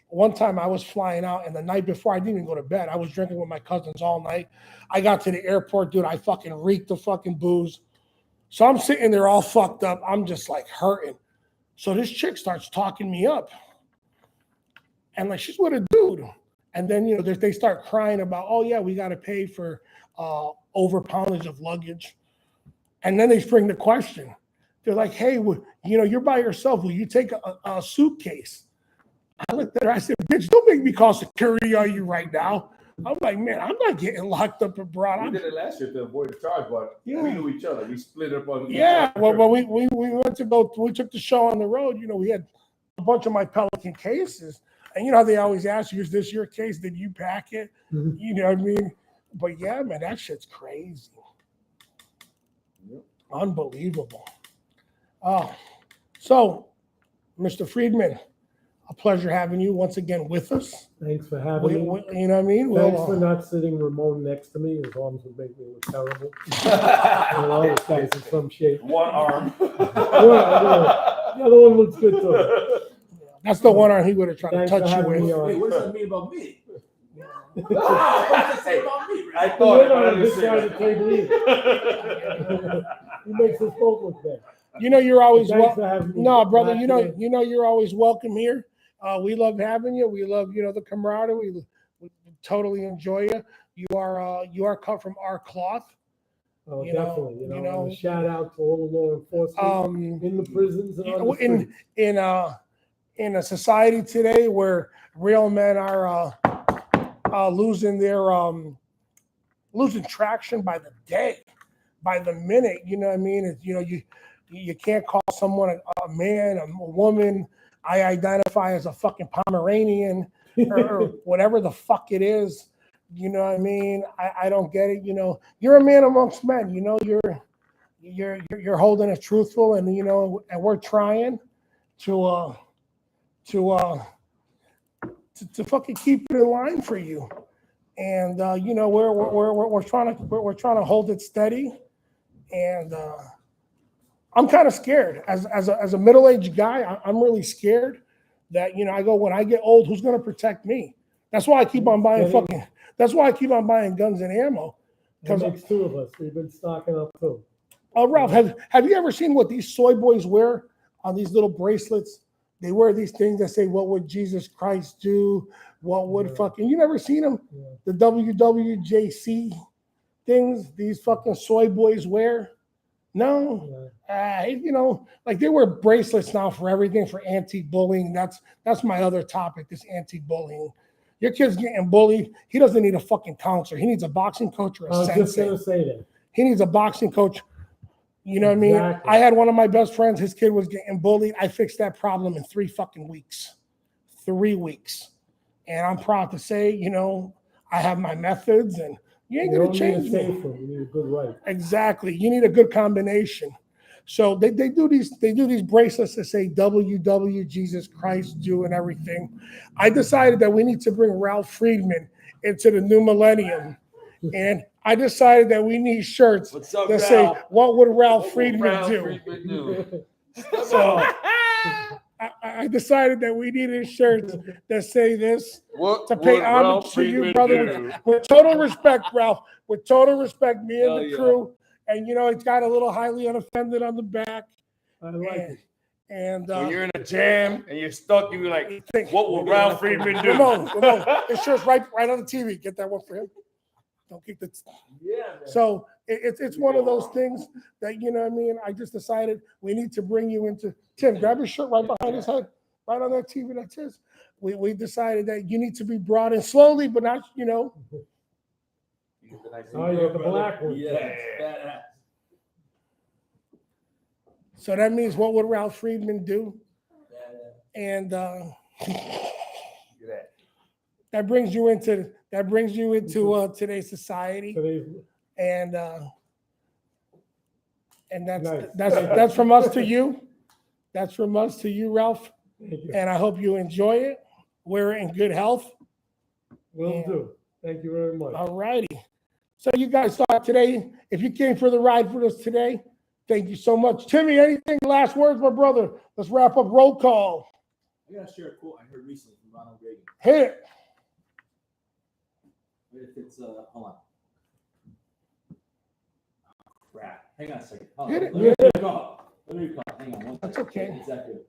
one time I was flying out, and the night before I didn't even go to bed. I was drinking with my cousins all night. I got to the airport, dude. I fucking reeked the fucking booze. So I'm sitting there all fucked up. I'm just like hurting. So this chick starts talking me up, and like she's with a dude. And then they start crying about, oh yeah, we got to pay for over poundage of luggage. And then they spring the question. They're like, hey, you're by yourself. Will you take a suitcase? I looked at her. I said, bitch, don't make me call security on you right now. I'm like, man, I'm not getting locked up abroad.
We did it last year to avoid the charge, but
Yeah.
we knew each other. We split up on.
Yeah, well, we went to go. We took the show on the road. We had a bunch of my Pelican cases, and you know how they always ask you, "Is this your case? Did you pack it?"
Mhm.
You know what I mean? But yeah, man, that shit's crazy.
Yep.
Unbelievable. So, Mr. Friedman, a pleasure having you once again with us.
Thanks for having me.
You know what I mean?
Thanks for not sitting Ramon next to me. His arms would make me look terrible. This guy's in some shape.
One arm.
The other one looks good too.
That's the one arm he would have tried to
Thanks for
touch you
having me
with.
on.
Wait, what does that mean about me? What does it say about me,
I
right?
thought
We're
I
on this side of the table either. He makes us both look bad.
You're always
Thanks
welcome.
for having me.
No, brother,
Glad to-
you're always welcome here. We love having you. We love, the camaraderie. We totally enjoy you. You are cut from our cloth.
Oh,
you know,
definitely.
you know,
and a shout out to all the law enforcement in the prisons and on the streets.
In a society today where real men are losing their losing traction by the day, by the minute. You know what I mean? It's, you can't call someone a man, a woman. I identify as a fucking Pomeranian or whatever the fuck it is. You know what I mean? I don't get it. You're a man amongst men. You're holding it truthful, and and we're trying to fucking keep it in line for you. And we're trying to hold it steady. And I'm kind of scared as a middle-aged guy. I'm really scared that I go, when I get old, who's going to protect me? That's why I keep on buying
Getting-
fucking. That's why I keep on buying guns and ammo.
That makes two of us. We've been stocking up too.
Oh, Ralph, have you ever seen what these soy boys wear on these little bracelets? They wear these things that say, "What would Jesus Christ do? What would
Yeah.
fucking?" You never seen them?
Yeah.
The WWJC things these fucking soy boys wear? No.
Yeah.
You know, like they wear bracelets now for everything, for anti-bullying. That's my other topic, this anti-bullying. Your kid's getting bullied. He doesn't need a fucking counselor. He needs a boxing coach or a
I was just
sensei.
gonna say that.
He needs a boxing coach. You know what I mean?
Exactly.
I had one of my best friends, his kid was getting bullied. I fixed that problem in 3 fucking weeks. 3 weeks. And I'm proud to say, you know, I have my methods and you ain't
You
going
don't
to
need a
change me.
safe one. You need a good right.
Exactly. You need a good combination. So they do these bracelets that say WW Jesus Christ do and everything. I decided that we need to bring Ralph Friedman into the new millennium. And I decided that we need shirts
What's up,
that say,
Ralph?
"What would Ralph
What will
Friedman
Ralph
do?"
Friedman do?
So I decided that we needed shirts that say this
What
to pay
would
homage
Ralph
to you,
Friedman
brother.
do?
With total respect, Ralph. With total respect, me and
Hell
the
yeah.
crew. And you know, it's got a little highly unoffended on the back.
I like
And,
it.
and
When you're in a jam and you're stuck, you're like,
think,
what will Ralph Friedman do?
Ramon, this shirt's right on the TV. Get that one for him. Don't keep the.
Yeah, man.
So it's one of those things that, you know what I mean? I just decided we need to bring you into. Tim, grab his shirt right behind his head, right on that TV. That's his. We decided that you need to be brought in slowly, but not, you know.
You get the nice
Oh, you got the black one.
Yeah, it's badass.
So that means what would Ralph Friedman do?
Badass.
And
Look at that.
that brings you into today's society.
Today's
And that's
Nice.
that's from us to you. That's from us to you, Ralph.
Thank you.
And I hope you enjoy it. We're in good health.
Will
Yeah.
do. Thank you very much.
All righty. So you guys saw it today. If you came for the ride with us today, thank you so much. Timmy, anything last words, my brother? Let's wrap up roll call.
I gotta share a quote I heard recently from Ronald Reagan.
Hit it.
If it's hold on. Crap. Hang on a second. Hold on.
Hit it.
Let me recall. Hang on. One
That's
second.
okay.
Is that good?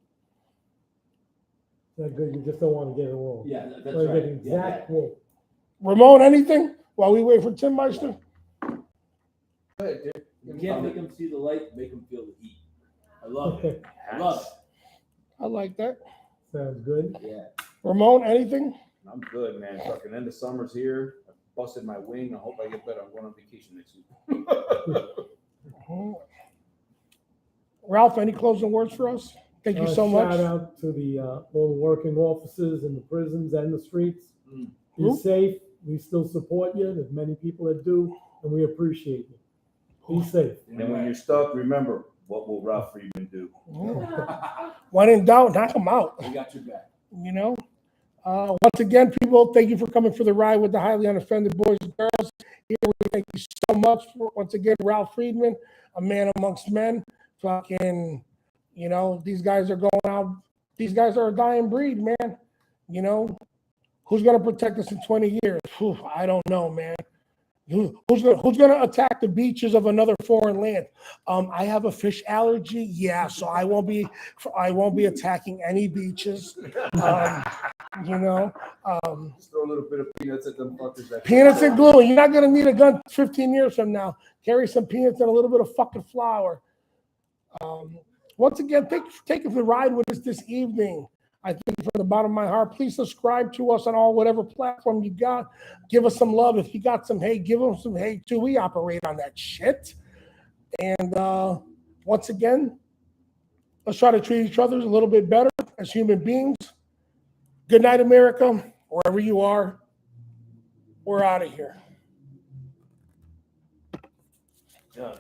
That's good. You just don't want to get it wrong.
Yeah, that's
So you
right.
get the exact quote.
Ramon, anything while we wait for Tim Meister?
Go ahead, Dick.
You can't make them see the light, make them feel the heat. I love it. I love
I like that.
Sounds good.
it. Yeah.
Ramon, anything?
I'm good, man. Fucking end of summer's here. I busted my wing. I hope I get better. I'm going on vacation next week.
Ralph, any closing words for us? Thank you so much.
Shout out to the all the working officers in the prisons and the streets.
Mm.
Be
Who?
safe. We still support you. There's many people that do, and we appreciate you. Be safe.
And then when you're stuck, remember, what will Ralph Friedman do?
When in doubt, knock them out.
We got your back.
You know, once again, people, thank you for coming for the ride with the highly unoffended boys and girls. Here, we thank you so much for, once again, Ralph Friedman, a man amongst men. Fucking, you know, these guys are going out. These guys are a dying breed, man. You know, who's going to protect us in 20 years? Whew, I don't know, man. Who's gonna attack the beaches of another foreign land? I have a fish allergy. Yeah, so I won't be attacking any beaches. You know,
Just throw a little bit of peanuts at them fuckers.
peanuts and glue. You're not gonna need a gun 15 years from now. Carry some peanuts and a little bit of fucking flour. Once again, thank you for taking the ride with us this evening. I thank you from the bottom of my heart. Please subscribe to us on all whatever platform you got. Give us some love. If you got some hate, give them some hate too. We operate on that shit. And once again, let's try to treat each other a little bit better as human beings. Good night, America. Wherever you are, we're out of here.
Yeah.